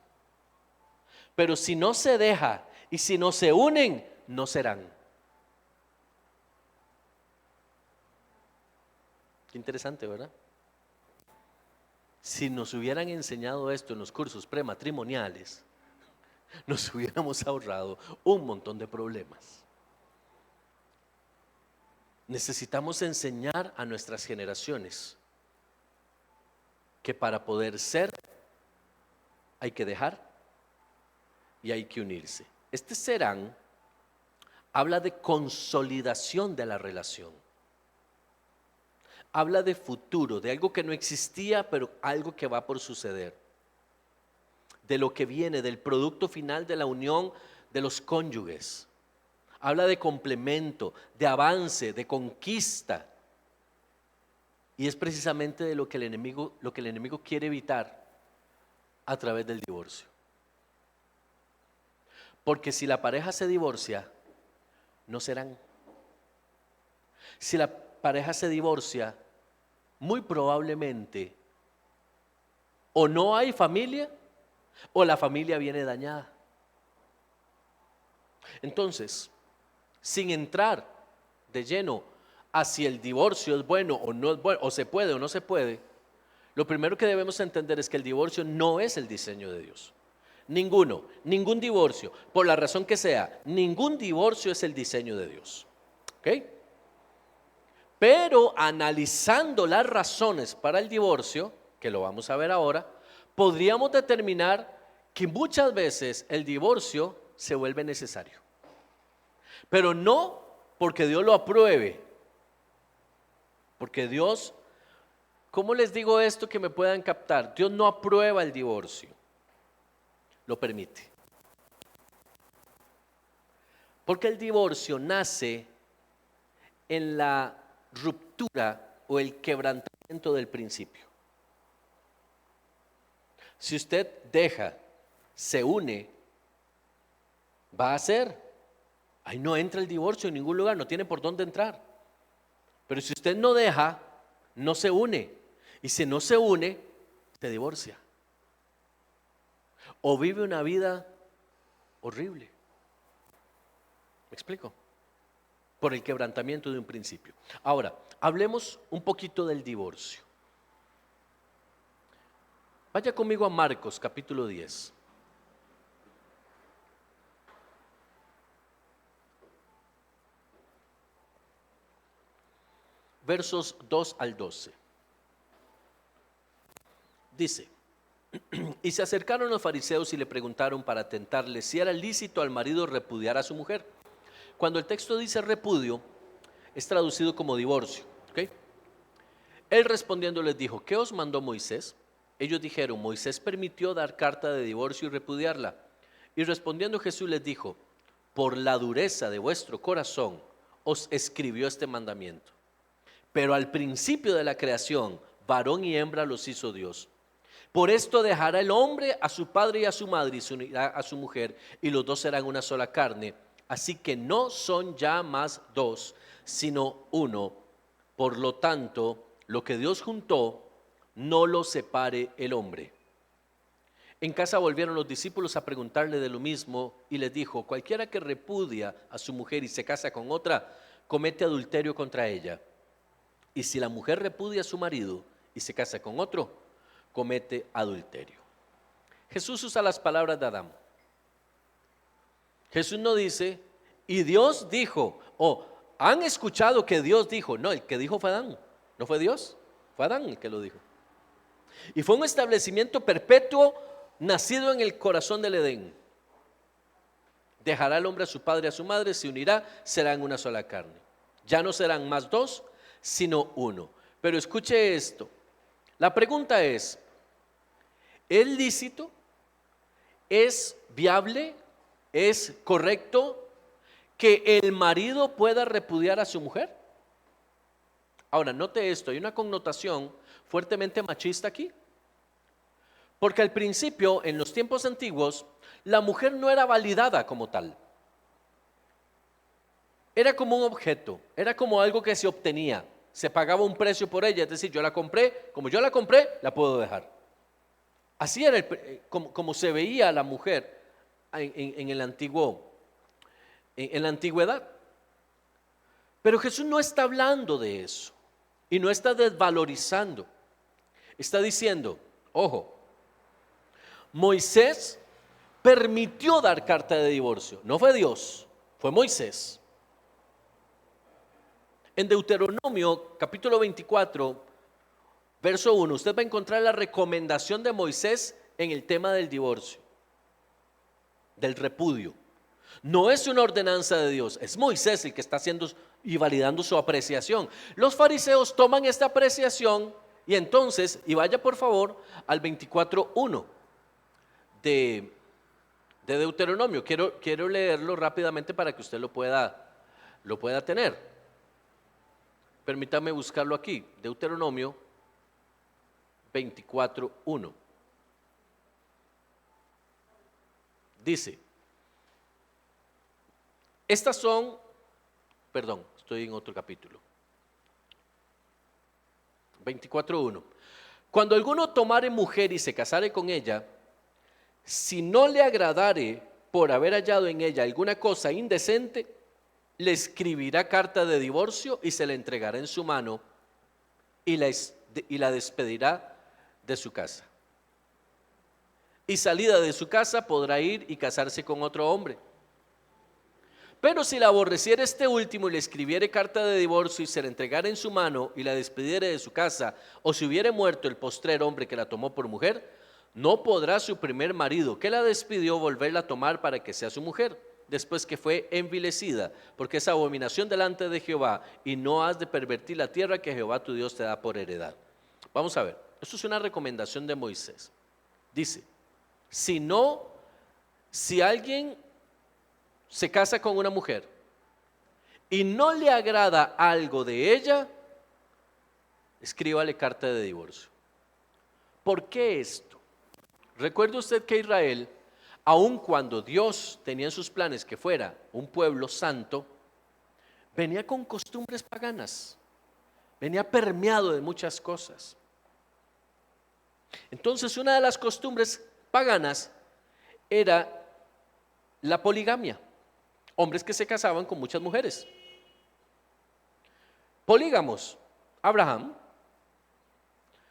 S1: Pero si no se deja y si no se unen, no serán. Qué interesante, ¿verdad? Si nos hubieran enseñado esto en los cursos prematrimoniales, nos hubiéramos ahorrado un montón de problemas. Necesitamos enseñar a nuestras generaciones que para poder ser hay que dejar y hay que unirse. Este serán habla de consolidación de la relación. Habla de futuro, de algo que no existía, pero algo que va por suceder. De lo que viene, del producto final de la unión de los cónyuges. Habla de complemento, de avance, de conquista. Y es precisamente de lo que el enemigo quiere evitar a través del divorcio. Porque si la pareja se divorcia, no serán. Si la pareja se divorcia, muy probablemente o no hay familia o la familia viene dañada. Entonces, sin entrar de lleno a si el divorcio es bueno o no es bueno, o se puede o no se puede, lo primero que debemos entender es que el divorcio no es el diseño de Dios. Ningún divorcio, por la razón que sea, ningún divorcio es el diseño de Dios. ¿Ok? Pero analizando las razones para el divorcio, que lo vamos a ver ahora, podríamos determinar que muchas veces el divorcio se vuelve necesario. Pero no porque Dios lo apruebe, porque Dios, ¿cómo les digo esto que me puedan captar? Dios no aprueba el divorcio, lo permite. Porque el divorcio nace en la ruptura o el quebrantamiento del principio. Si usted deja, se une, va a ser, ahí no entra el divorcio en ningún lugar, no tiene por dónde entrar. Pero si usted no deja, no se une. Y si no se une, se divorcia. O vive una vida horrible. ¿Me explico? Por el quebrantamiento de un principio. Ahora, hablemos un poquito del divorcio. Vaya conmigo a Marcos capítulo 10. Versos 2 al 12. Dice: y se acercaron los fariseos y le preguntaron para tentarle si era lícito al marido repudiar a su mujer. Cuando el texto dice repudio, es traducido como divorcio. ¿Okay? Él respondiendo les dijo: ¿qué os mandó Moisés? Ellos dijeron: Moisés permitió dar carta de divorcio y repudiarla. Y respondiendo Jesús les dijo: por la dureza de vuestro corazón os escribió este mandamiento. Pero al principio de la creación, varón y hembra los hizo Dios. Por esto dejará el hombre a su padre y a su madre y se unirá a su mujer, y los dos serán una sola carne. Así que no son ya más dos, sino uno. Por lo tanto, lo que Dios juntó, no lo separe el hombre. En casa volvieron los discípulos a preguntarle de lo mismo, y les dijo: cualquiera que repudia a su mujer y se casa con otra, comete adulterio contra ella. Y si la mujer repudia a su marido y se casa con otro, comete adulterio. Jesús usa las palabras de Adán. Jesús no dice, y Dios dijo, o han escuchado que Dios dijo. No, el que dijo fue Adán, no fue Dios, fue Adán el que lo dijo. Y fue un establecimiento perpetuo nacido en el corazón del Edén. Dejará el hombre a su padre y a su madre, se unirá, serán una sola carne. Ya no serán más dos, sino uno. Pero escuche esto, la pregunta es lícito? ¿Es viable? ¿Es correcto que el marido pueda repudiar a su mujer? Ahora, note esto, hay una connotación fuertemente machista aquí. Porque al principio, en los tiempos antiguos, la mujer no era validada como tal. Era como un objeto, era como algo que se obtenía. Se pagaba un precio por ella, es decir, yo la compré, como yo la compré, la puedo dejar. Así era como se veía a la mujer en la antigüedad. Pero Jesús no está hablando de eso y no está desvalorizando. Está diciendo, ojo, Moisés permitió dar carta de divorcio. No fue Dios, fue Moisés. En Deuteronomio capítulo 24, verso 1, usted va a encontrar la recomendación de Moisés en el tema del divorcio, del repudio. No es una ordenanza de Dios, es Moisés el que está haciendo y validando su apreciación. Los fariseos toman esta apreciación y entonces, y vaya por favor al 24:1 de Deuteronomio. Quiero leerlo rápidamente para que usted lo pueda tener. Permítame buscarlo aquí, Deuteronomio 24:1. Dice, estoy en otro capítulo. 24:1. Cuando alguno tomare mujer y se casare con ella, si no le agradare por haber hallado en ella alguna cosa indecente, le escribirá carta de divorcio y se la entregará en su mano y la despedirá de su casa. Y salida de su casa podrá ir y casarse con otro hombre. Pero si la aborreciere este último y le escribiere carta de divorcio y se la entregara en su mano y la despidiere de su casa, o si hubiere muerto el postrer hombre que la tomó por mujer, no podrá su primer marido que la despidió volverla a tomar para que sea su mujer, después que fue envilecida, porque es abominación delante de Jehová, y no has de pervertir la tierra que Jehová tu Dios te da por heredad. Vamos a ver, esto es una recomendación de Moisés. Dice, si alguien se casa con una mujer y no le agrada algo de ella, escríbale carta de divorcio. ¿Por qué esto? Recuerde usted que Israel, aun cuando Dios tenía en sus planes que fuera un pueblo santo, venía con costumbres paganas, venía permeado de muchas cosas. Entonces, una de las costumbres paganas era la poligamia, hombres que se casaban con muchas mujeres. Polígamos, Abraham.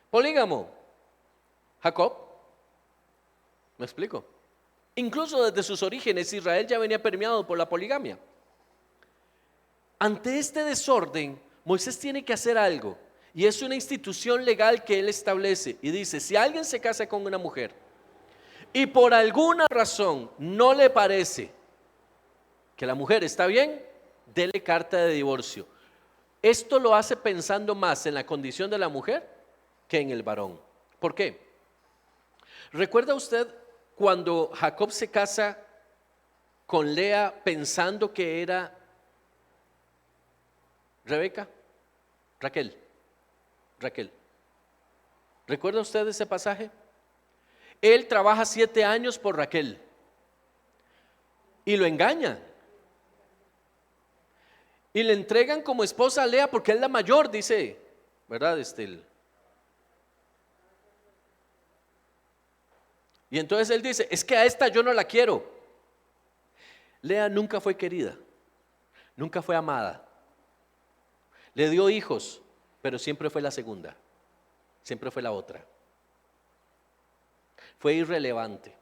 S1: Polígamo, Jacob. ¿Me explico? Incluso desde sus orígenes Israel ya venía permeado por la poligamia. Ante este desorden, Moisés tiene que hacer algo, y es una institución legal que él establece, y dice, si alguien se casa con una mujer y por alguna razón no le parece que la mujer está bien, dele carta de divorcio. Esto lo hace pensando más en la condición de la mujer que en el varón. ¿Por qué? ¿Recuerda usted cuando Jacob se casa con Lea pensando que era Rebeca? Raquel. ¿Recuerda usted ese pasaje? Él trabaja 7 años por Raquel y lo engaña. Y le entregan como esposa a Lea porque es la mayor, dice, ¿verdad? Y entonces él dice, es que a esta yo no la quiero. Lea nunca fue querida, nunca fue amada. Le dio hijos, pero siempre fue la segunda, siempre fue la otra. Fue irrelevante.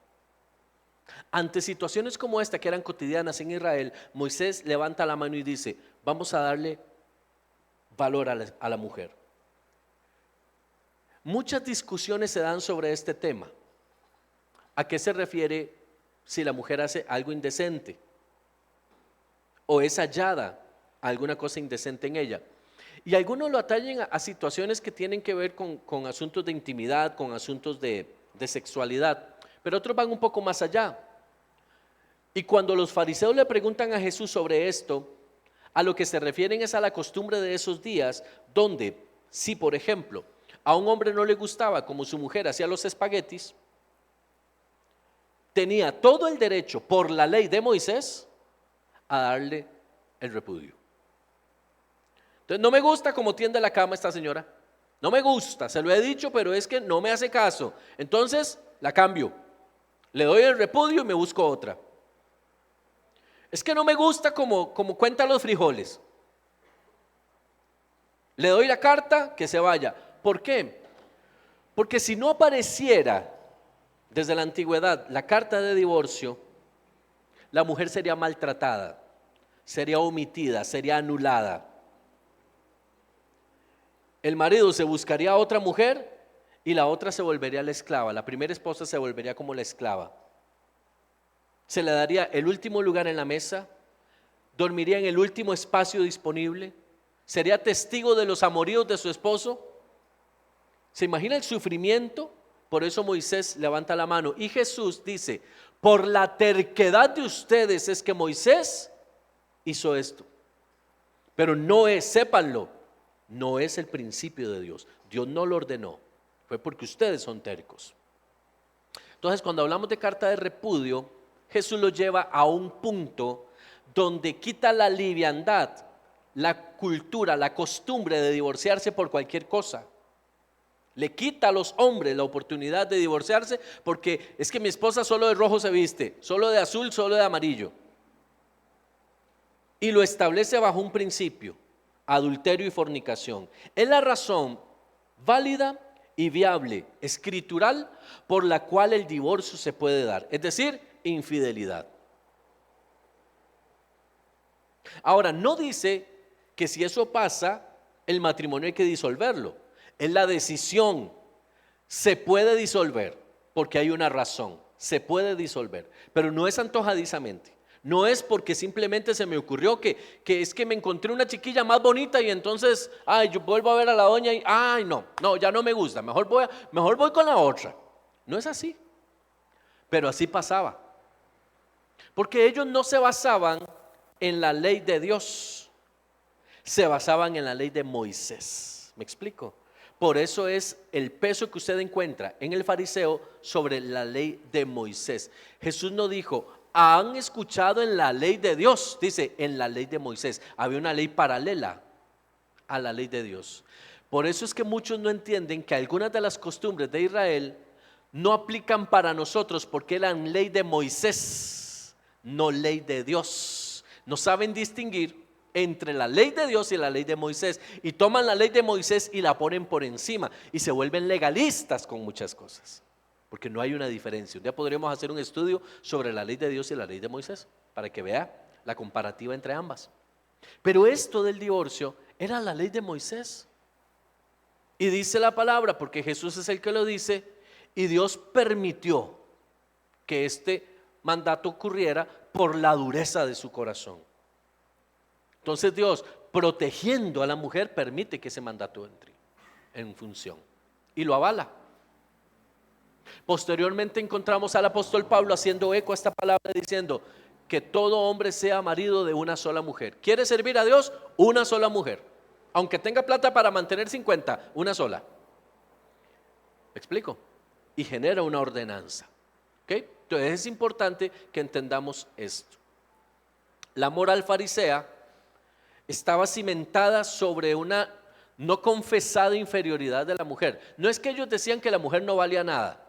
S1: Ante situaciones como esta que eran cotidianas en Israel, Moisés levanta la mano y dice, vamos a darle valor a la mujer. Muchas discusiones se dan sobre este tema. ¿A qué se refiere si la mujer hace algo indecente o es hallada alguna cosa indecente en ella? Y algunos lo atañen a situaciones que tienen que ver con asuntos de intimidad, con asuntos de sexualidad, pero otros van un poco más allá. Y cuando los fariseos le preguntan a Jesús sobre esto, a lo que se refieren es a la costumbre de esos días, donde si por ejemplo a un hombre no le gustaba como su mujer hacía los espaguetis, tenía todo el derecho por la ley de Moisés a darle el repudio. Entonces, no me gusta cómo tiende la cama esta señora, no me gusta, se lo he dicho, pero es que no me hace caso, entonces la cambio, le doy el repudio y me busco otra. Es que no me gusta como cuenta los frijoles, le doy la carta, que se vaya. ¿Por qué? Porque si no apareciera Desde la antigüedad, la carta de divorcio, la mujer sería maltratada, sería omitida, sería anulada. El marido se buscaría a otra mujer y la otra se volvería la esclava. La primera esposa se volvería como la esclava. Se le daría el último lugar en la mesa, dormiría en el último espacio disponible, sería testigo de los amoríos de su esposo. ¿Se imagina el sufrimiento? Por eso Moisés levanta la mano y Jesús dice: por la terquedad de ustedes es que Moisés hizo esto. Pero no es, sépanlo, no es el principio de Dios. Dios no lo ordenó, fue porque ustedes son tercos. Entonces, cuando hablamos de carta de repudio, Jesús lo lleva a un punto donde quita la liviandad, la cultura, la costumbre de divorciarse por cualquier cosa. Le quita a los hombres la oportunidad de divorciarse porque es que mi esposa solo de rojo se viste, solo de azul, solo de amarillo. Y lo establece bajo un principio: adulterio y fornicación. Es la razón válida y viable, escritural, por la cual el divorcio se puede dar, es decir, infidelidad. Ahora, no dice que si eso pasa, el matrimonio hay que disolverlo. Es la decisión. Se puede disolver porque hay una razón. Se puede disolver, pero no es antojadizamente. No es porque simplemente se me ocurrió que es que me encontré una chiquilla más bonita y entonces, yo vuelvo a ver a la doña y, no, ya no me gusta, mejor voy con la otra. No es así, pero así pasaba. Porque ellos no se basaban en la ley de Dios, se basaban en la ley de Moisés. ¿Me explico? Por eso es el peso que usted encuentra en el fariseo sobre la ley de Moisés. Jesús no dijo: han escuchado en la ley de Dios, dice en la ley de Moisés. Había una ley paralela a la ley de Dios. Por eso es que muchos no entienden que algunas de las costumbres de Israel no aplican para nosotros porque eran ley de Moisés, no ley de Dios. No saben distinguir entre la ley de Dios y la ley de Moisés, y toman la ley de Moisés y la ponen por encima y se vuelven legalistas con muchas cosas, porque no hay una diferencia. Un día podríamos hacer un estudio sobre la ley de Dios y la ley de Moisés para que vea la comparativa entre ambas. Pero esto del divorcio era la ley de Moisés, y dice la palabra, porque Jesús es el que lo dice, y Dios permitió que este mandato ocurriera por la dureza de su corazón. Entonces Dios, protegiendo a la mujer, permite que ese mandato entre en función y lo avala. Posteriormente encontramos al apóstol Pablo haciendo eco a esta palabra, diciendo que todo hombre sea marido de una sola mujer. ¿Quiere servir a Dios? Una sola mujer. Aunque tenga plata para mantener 50, una sola. ¿Me explico? Y genera una ordenanza. ¿Okay? Entonces es importante que entendamos esto. La moral farisea estaba cimentada sobre una no confesada inferioridad de la mujer. No es que ellos decían que la mujer no valía nada,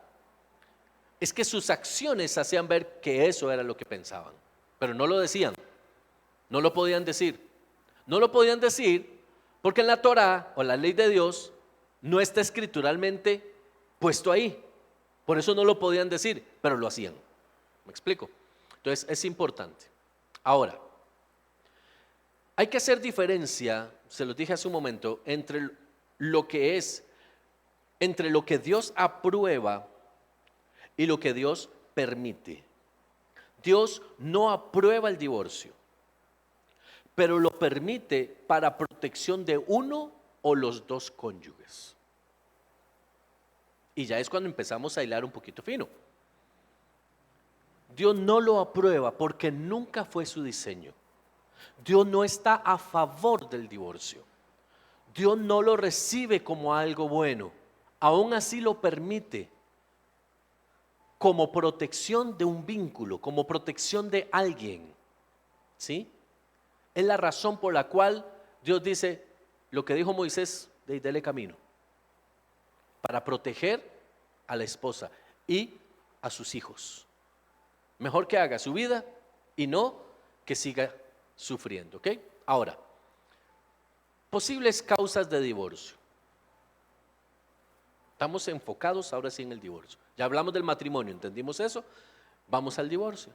S1: es que sus acciones hacían ver que eso era lo que pensaban, pero no lo decían, no lo podían decir. No lo podían decir porque en la Torá o la ley de Dios no está escrituralmente puesto ahí. Por eso no lo podían decir, pero lo hacían. ¿Me explico? Entonces es importante. Ahora, hay que hacer diferencia, se los dije hace un momento, entre lo que Dios aprueba y lo que Dios permite. Dios no aprueba el divorcio, pero lo permite para protección de uno o los dos cónyuges. Y ya es cuando empezamos a hilar un poquito fino. Dios no lo aprueba porque nunca fue su diseño. Dios no está a favor del divorcio. Dios no lo recibe como algo bueno. Aún así lo permite como protección de un vínculo, como protección de alguien. ¿Sí? Es la razón por la cual Dios dice lo que dijo Moisés: dele camino, para proteger a la esposa y a sus hijos. Mejor que haga su vida y no que siga sufriendo. ¿Ok? Ahora, posibles causas de divorcio. Estamos enfocados ahora sí en el divorcio. Ya hablamos del matrimonio, ¿entendimos eso? Vamos al divorcio.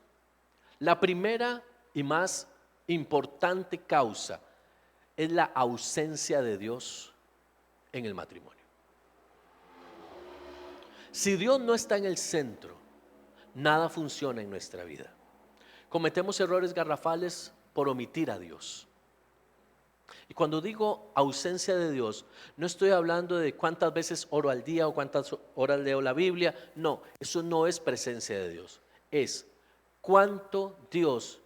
S1: La primera y más importante causa es la ausencia de Dios en el matrimonio. Si Dios no está en el centro, nada funciona en nuestra vida. Cometemos errores garrafales por omitir a Dios. Y cuando digo ausencia de Dios, no estoy hablando de cuántas veces oro al día o cuántas horas leo la Biblia. No, eso no es presencia de Dios. Es cuánto Dios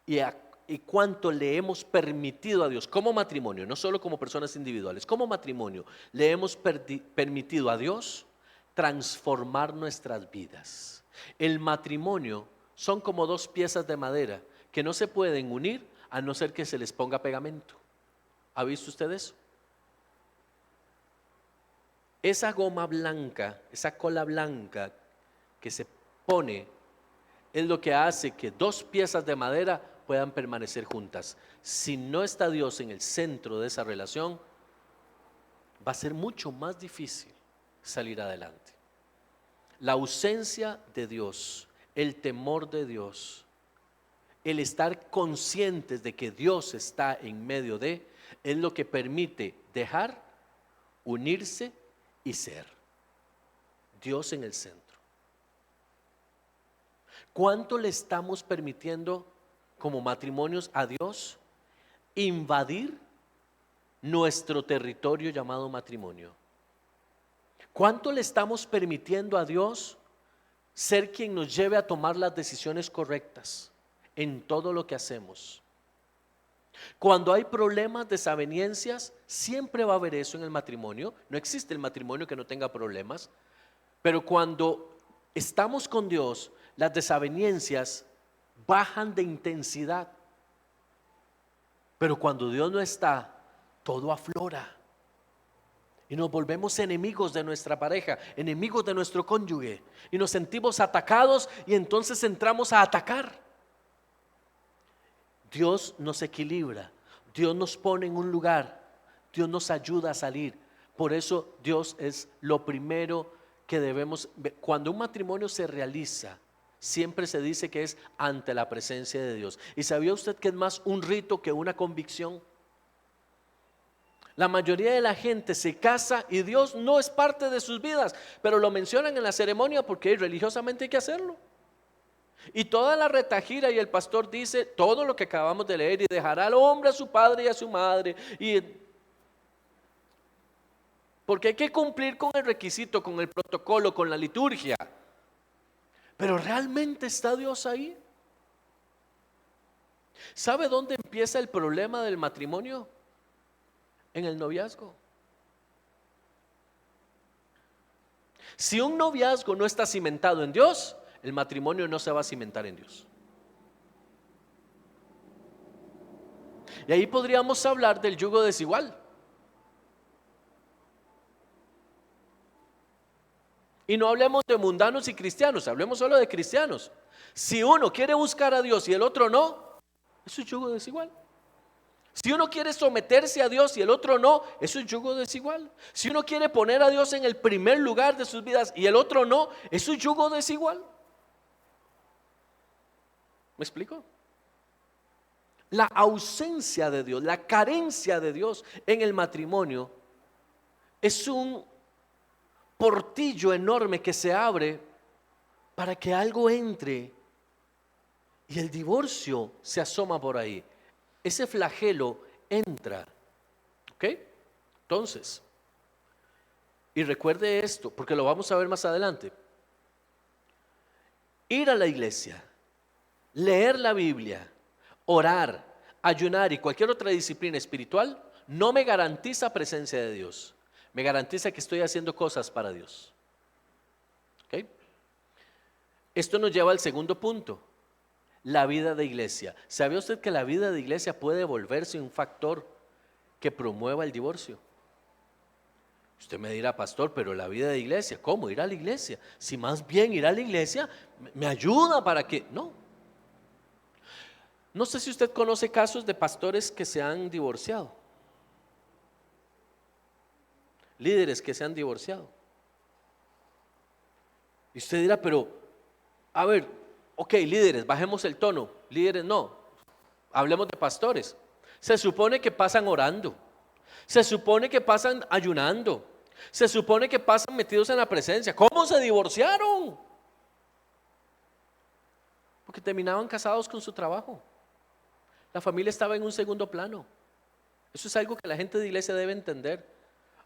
S1: y cuánto le hemos permitido a Dios como matrimonio, no solo como personas individuales, como matrimonio, le hemos permitido a Dios transformar nuestras vidas. El matrimonio son como dos piezas de madera que no se pueden unir a no ser que se les ponga pegamento. ¿Ha visto usted eso? Esa goma blanca, esa cola blanca que se pone es lo que hace que dos piezas de madera puedan permanecer juntas. Si no está Dios en el centro de esa relación, va a ser mucho más difícil salir adelante. La ausencia de Dios, el temor de Dios, el estar conscientes de que Dios está en medio de, es lo que permite dejar, unirse y ser. Dios en el centro. ¿Cuánto le estamos permitiendo como matrimonios a Dios invadir nuestro territorio llamado matrimonio? ¿Cuánto le estamos permitiendo a Dios ser quien nos lleve a tomar las decisiones correctas en todo lo que hacemos? Cuando hay problemas, desavenencias, siempre va a haber eso en el matrimonio. No existe el matrimonio que no tenga problemas. Pero cuando estamos con Dios, las desavenencias bajan de intensidad. Pero cuando Dios no está, todo aflora. Y nos volvemos enemigos de nuestra pareja, enemigos de nuestro cónyuge. Y nos sentimos atacados y entonces entramos a atacar. Dios nos equilibra, Dios nos pone en un lugar, Dios nos ayuda a salir. Por eso Dios es lo primero que debemos. Cuando un matrimonio se realiza, siempre se dice que es ante la presencia de Dios. ¿Y sabía usted que es más un rito que una convicción? La mayoría de la gente se casa y Dios no es parte de sus vidas, pero lo mencionan en la ceremonia porque religiosamente hay que hacerlo. Y toda la retagira y el pastor dice todo lo que acabamos de leer, y dejará al hombre a su padre y a su madre, porque hay que cumplir con el requisito, con el protocolo, con la liturgia. Pero ¿realmente está Dios ahí? ¿Sabe dónde empieza el problema del matrimonio? En el noviazgo. Si un noviazgo no está cimentado en Dios, el matrimonio no se va a cimentar en Dios. Y ahí podríamos hablar del yugo desigual. Y no hablemos de mundanos y cristianos, hablemos solo de cristianos. Si uno quiere buscar a Dios y el otro no, eso es yugo desigual. Si uno quiere someterse a Dios y el otro no, eso es yugo desigual. Si uno quiere poner a Dios en el primer lugar de sus vidas y el otro no, eso es yugo desigual. ¿Me explico? La ausencia de Dios, la carencia de Dios en el matrimonio es un portillo enorme que se abre para que algo entre y el divorcio se asoma por ahí. Ese flagelo entra. ¿Ok? Entonces, y recuerde esto, porque lo vamos a ver más adelante. Ir a la iglesia, leer la Biblia, orar, ayunar y cualquier otra disciplina espiritual no me garantiza presencia de Dios. Me garantiza que estoy haciendo cosas para Dios. ¿Okay? Esto nos lleva al segundo punto, la vida de iglesia. ¿Sabía usted que la vida de iglesia puede volverse un factor que promueva el divorcio? Usted me dirá, pastor, pero la vida de iglesia, ¿cómo ir a la iglesia? Si más bien ir a la iglesia me ayuda para que... No sé si usted conoce casos de pastores que se han divorciado, líderes que se han divorciado. Y usted dirá, pero, a ver, ok, líderes, bajemos el tono. Líderes, no, hablemos de pastores. Se supone que pasan orando. Se supone que pasan ayunando. Se supone que pasan metidos en la presencia. ¿Cómo se divorciaron? Porque terminaban casados con su trabajo. La familia estaba en un segundo plano. Eso es algo que la gente de iglesia debe entender.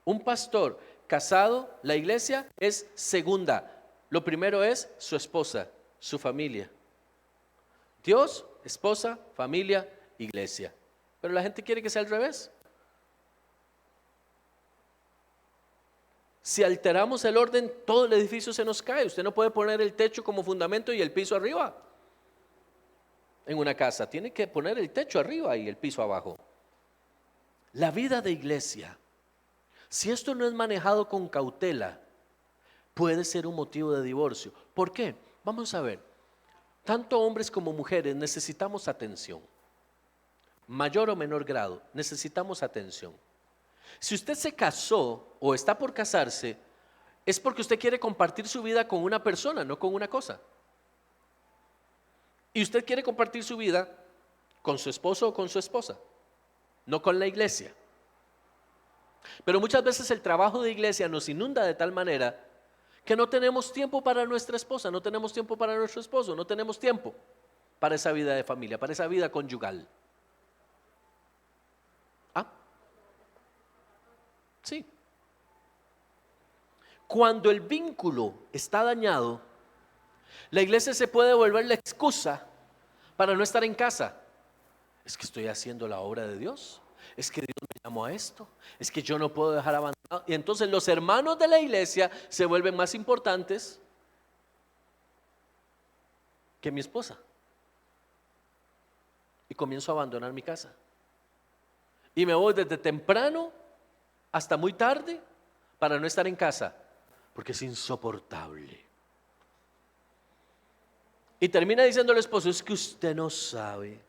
S1: Un pastor casado, la iglesia es segunda. Lo primero es su esposa, su familia. Dios, esposa, familia, iglesia. Pero la gente quiere que sea al revés. Si alteramos el orden, todo el edificio se nos cae. Usted no puede poner el techo como fundamento y el piso arriba. En una casa tiene que poner el techo arriba y el piso abajo. La vida de iglesia, si esto no es manejado con cautela, puede ser un motivo de divorcio. ¿Por qué? Vamos a ver. Tanto hombres como mujeres necesitamos atención. Mayor o menor grado, necesitamos atención. Si usted se casó o está por casarse, es porque usted quiere compartir su vida con una persona, no con una cosa. Y usted quiere compartir su vida con su esposo o con su esposa, no con la iglesia. Pero muchas veces el trabajo de iglesia nos inunda de tal manera que no tenemos tiempo para nuestra esposa, no tenemos tiempo para nuestro esposo, no tenemos tiempo para esa vida de familia, para esa vida conyugal. ¿Ah? Sí. Cuando el vínculo está dañado, la iglesia se puede volver la excusa para no estar en casa. Es que estoy haciendo la obra de Dios. Es que Dios me llamó a esto. Es que yo no puedo dejar abandonado. Y entonces los hermanos de la iglesia se vuelven más importantes que mi esposa. Y comienzo a abandonar mi casa. Y me voy desde temprano hasta muy tarde para no estar en casa, porque es insoportable. Y termina diciendo el esposo, es que usted no sabe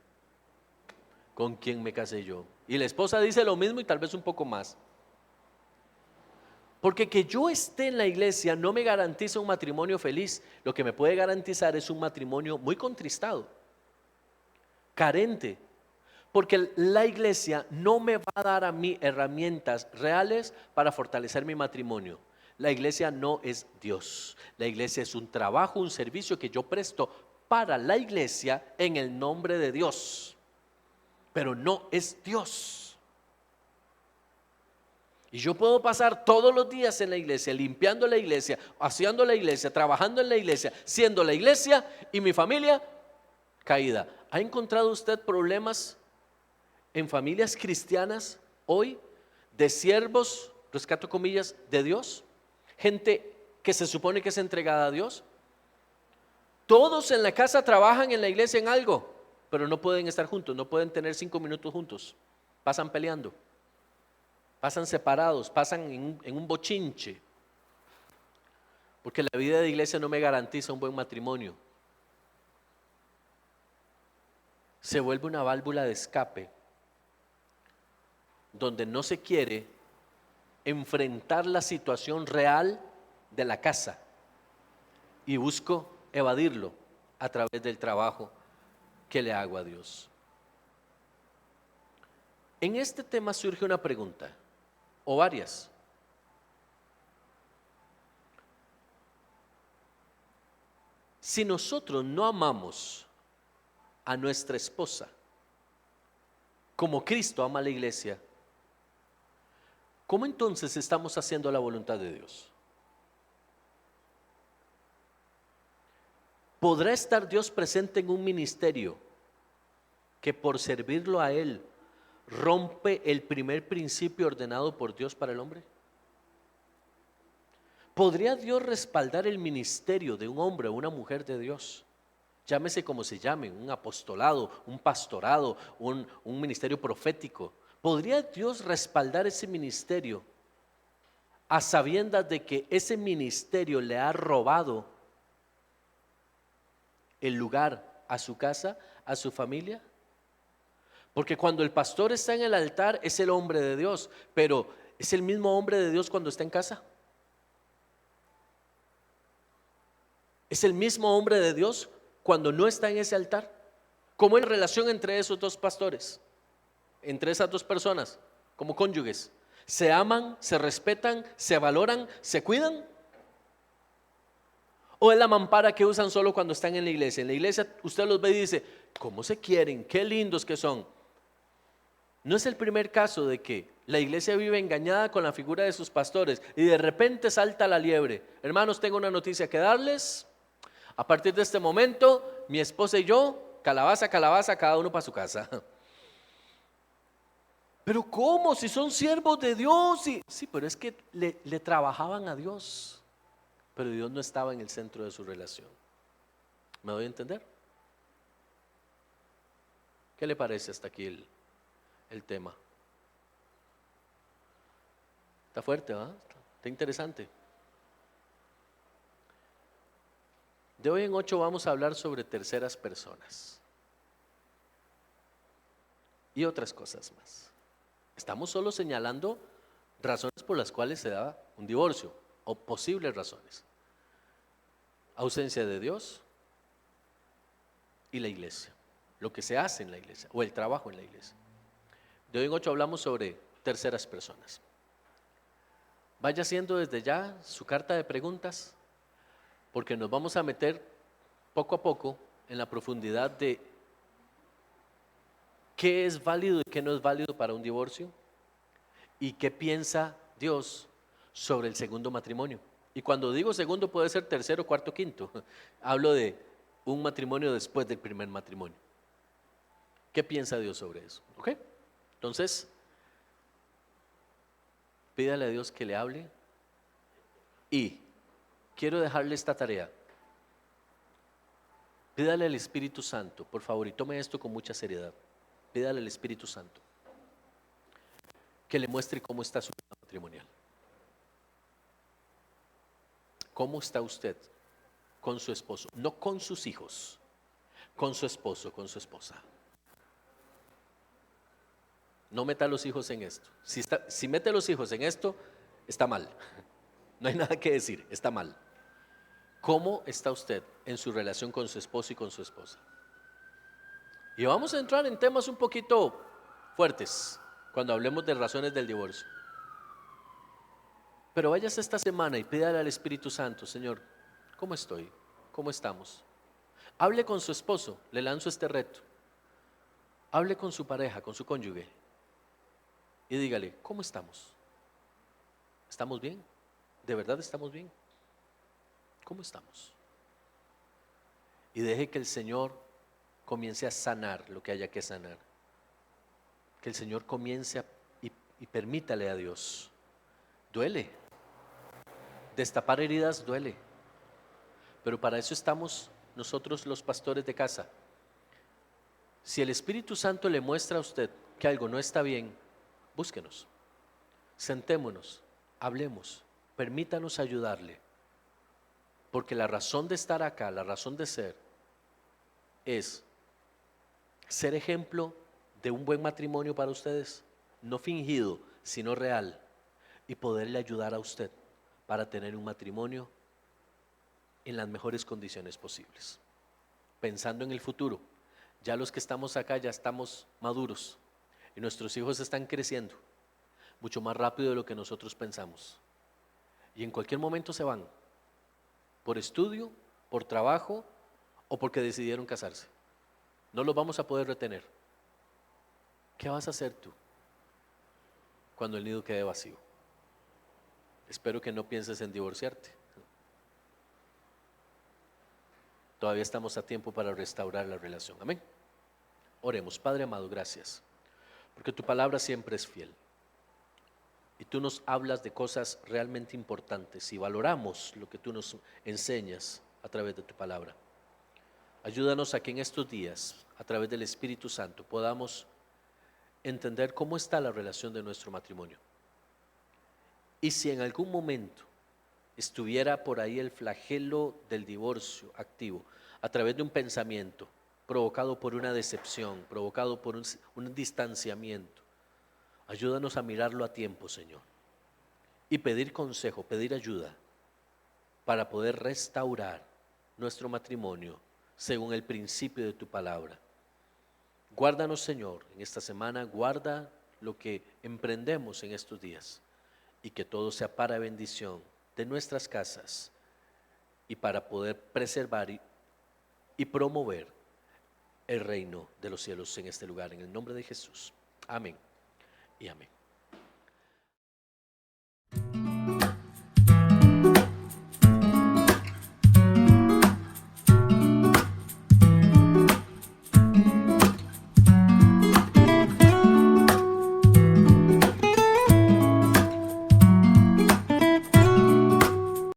S1: con quién me casé yo. Y la esposa dice lo mismo y tal vez un poco más. Porque que yo esté en la iglesia no me garantiza un matrimonio feliz. Lo que me puede garantizar es un matrimonio muy contristado, carente. Porque la iglesia no me va a dar a mí herramientas reales para fortalecer mi matrimonio. La iglesia no es Dios. La iglesia es un trabajo, un servicio que yo presto para la iglesia en el nombre de Dios. Pero no es Dios. Y yo puedo pasar todos los días en la iglesia, limpiando la iglesia, haciendo la iglesia, trabajando en la iglesia, siendo la iglesia y mi familia caída. ¿Ha encontrado usted problemas en familias cristianas hoy de siervos, rescato comillas, de Dios? Gente que se supone que es entregada a Dios. Todos en la casa trabajan en la iglesia en algo, pero no pueden estar juntos, no pueden tener 5 minutos juntos. Pasan peleando, pasan separados, pasan en un bochinche. Porque la vida de iglesia no me garantiza un buen matrimonio. Se vuelve una válvula de escape donde no se quiere enfrentar la situación real de la casa y busco evadirlo a través del trabajo que le hago a Dios. En este tema surge una pregunta, o varias. Si nosotros no amamos a nuestra esposa como Cristo ama a la iglesia, ¿cómo entonces estamos haciendo la voluntad de Dios? ¿Podrá estar Dios presente en un ministerio que por servirlo a Él rompe el primer principio ordenado por Dios para el hombre? ¿Podría Dios respaldar el ministerio de un hombre o una mujer de Dios? Llámese como se llame, un apostolado, un pastorado, un ministerio profético. ¿Podría Dios respaldar ese ministerio a sabiendas de que ese ministerio le ha robado el lugar a su casa, a su familia? Porque cuando el pastor está en el altar es el hombre de Dios, pero ¿es el mismo hombre de Dios cuando está en casa? ¿Es el mismo hombre de Dios cuando no está en ese altar? ¿Cómo es la relación entre esos dos pastores? Entre esas dos personas, como cónyuges. ¿Se aman, se respetan, se valoran, se cuidan? ¿O es la mampara que usan solo cuando están en la iglesia? En la iglesia usted los ve y dice, ¿cómo se quieren? Qué lindos que son. No es el primer caso de que la iglesia vive engañada con la figura de sus pastores y de repente salta la liebre. Hermanos, tengo una noticia que darles. A partir de este momento, mi esposa y yo, calabaza, calabaza, cada uno para su casa. Pero ¿cómo? Si son siervos de Dios. Sí, pero es que le trabajaban a Dios, pero Dios no estaba en el centro de su relación. ¿Me doy a entender? ¿Qué le parece hasta aquí el tema? Está fuerte, ¿verdad? Está interesante. De hoy en 8 vamos a hablar sobre terceras personas y otras cosas más. Estamos solo señalando razones por las cuales se da un divorcio o posibles razones. Ausencia de Dios y la iglesia, lo que se hace en la iglesia o el trabajo en la iglesia. De hoy en 8 hablamos sobre terceras personas. Vaya haciendo desde ya su carta de preguntas, porque nos vamos a meter poco a poco en la profundidad de qué es válido y qué no es válido para un divorcio y qué piensa Dios sobre el segundo matrimonio. Y cuando digo segundo puede ser tercero, cuarto, quinto. Hablo de un matrimonio después del primer matrimonio. ¿Qué piensa Dios sobre eso? ¿Ok? Entonces, pídale a Dios que le hable y quiero dejarle esta tarea. Pídale al Espíritu Santo, por favor, y tome esto con mucha seriedad. Pídale al Espíritu Santo que le muestre cómo está su vida matrimonial. ¿Cómo está usted con su esposo? No con sus hijos, con su esposo, con su esposa. No meta a los hijos en esto. Si mete a los hijos en esto, está mal. No hay nada que decir, está mal. ¿Cómo está usted en su relación con su esposo y con su esposa? Y vamos a entrar en temas un poquito fuertes cuando hablemos de razones del divorcio. Pero váyase esta semana y pídale al Espíritu Santo, Señor, ¿cómo estoy? ¿Cómo estamos? Hable con su esposo, le lanzo este reto. Hable con su pareja, con su cónyuge y dígale, ¿cómo estamos? ¿Estamos bien? ¿De verdad estamos bien? ¿Cómo estamos? Y deje que el Señor comience a sanar lo que haya que sanar. Que el Señor comience y permítale a Dios. Duele. Destapar heridas duele. Pero para eso estamos nosotros los pastores de casa. Si el Espíritu Santo le muestra a usted que algo no está bien, búsquenos. Sentémonos, hablemos, permítanos ayudarle. Porque la razón de estar acá, la razón de ser, es ser ejemplo de un buen matrimonio para ustedes, no fingido, sino real, y poderle ayudar a usted para tener un matrimonio en las mejores condiciones posibles. Pensando en el futuro, ya los que estamos acá ya estamos maduros y nuestros hijos están creciendo mucho más rápido de lo que nosotros pensamos. Y en cualquier momento se van, por estudio, por trabajo o porque decidieron casarse. No los vamos a poder retener. ¿Qué vas a hacer tú cuando el nido quede vacío? Espero que no pienses en divorciarte. Todavía estamos a tiempo para restaurar la relación. Amén. Oremos. Padre amado, gracias, porque tu palabra siempre es fiel. Y tú nos hablas de cosas realmente importantes y valoramos lo que tú nos enseñas a través de tu palabra. Ayúdanos a que en estos días, a través del Espíritu Santo, podamos entender cómo está la relación de nuestro matrimonio. Y si en algún momento estuviera por ahí el flagelo del divorcio activo, a través de un pensamiento provocado por una decepción, provocado por un distanciamiento, ayúdanos a mirarlo a tiempo, Señor, y pedir consejo, pedir ayuda para poder restaurar nuestro matrimonio según el principio de tu palabra. Guárdanos, Señor, en esta semana, guarda lo que emprendemos en estos días y que todo sea para bendición de nuestras casas y para poder preservar y promover el reino de los cielos en este lugar, en el nombre de Jesús. Amén y amén.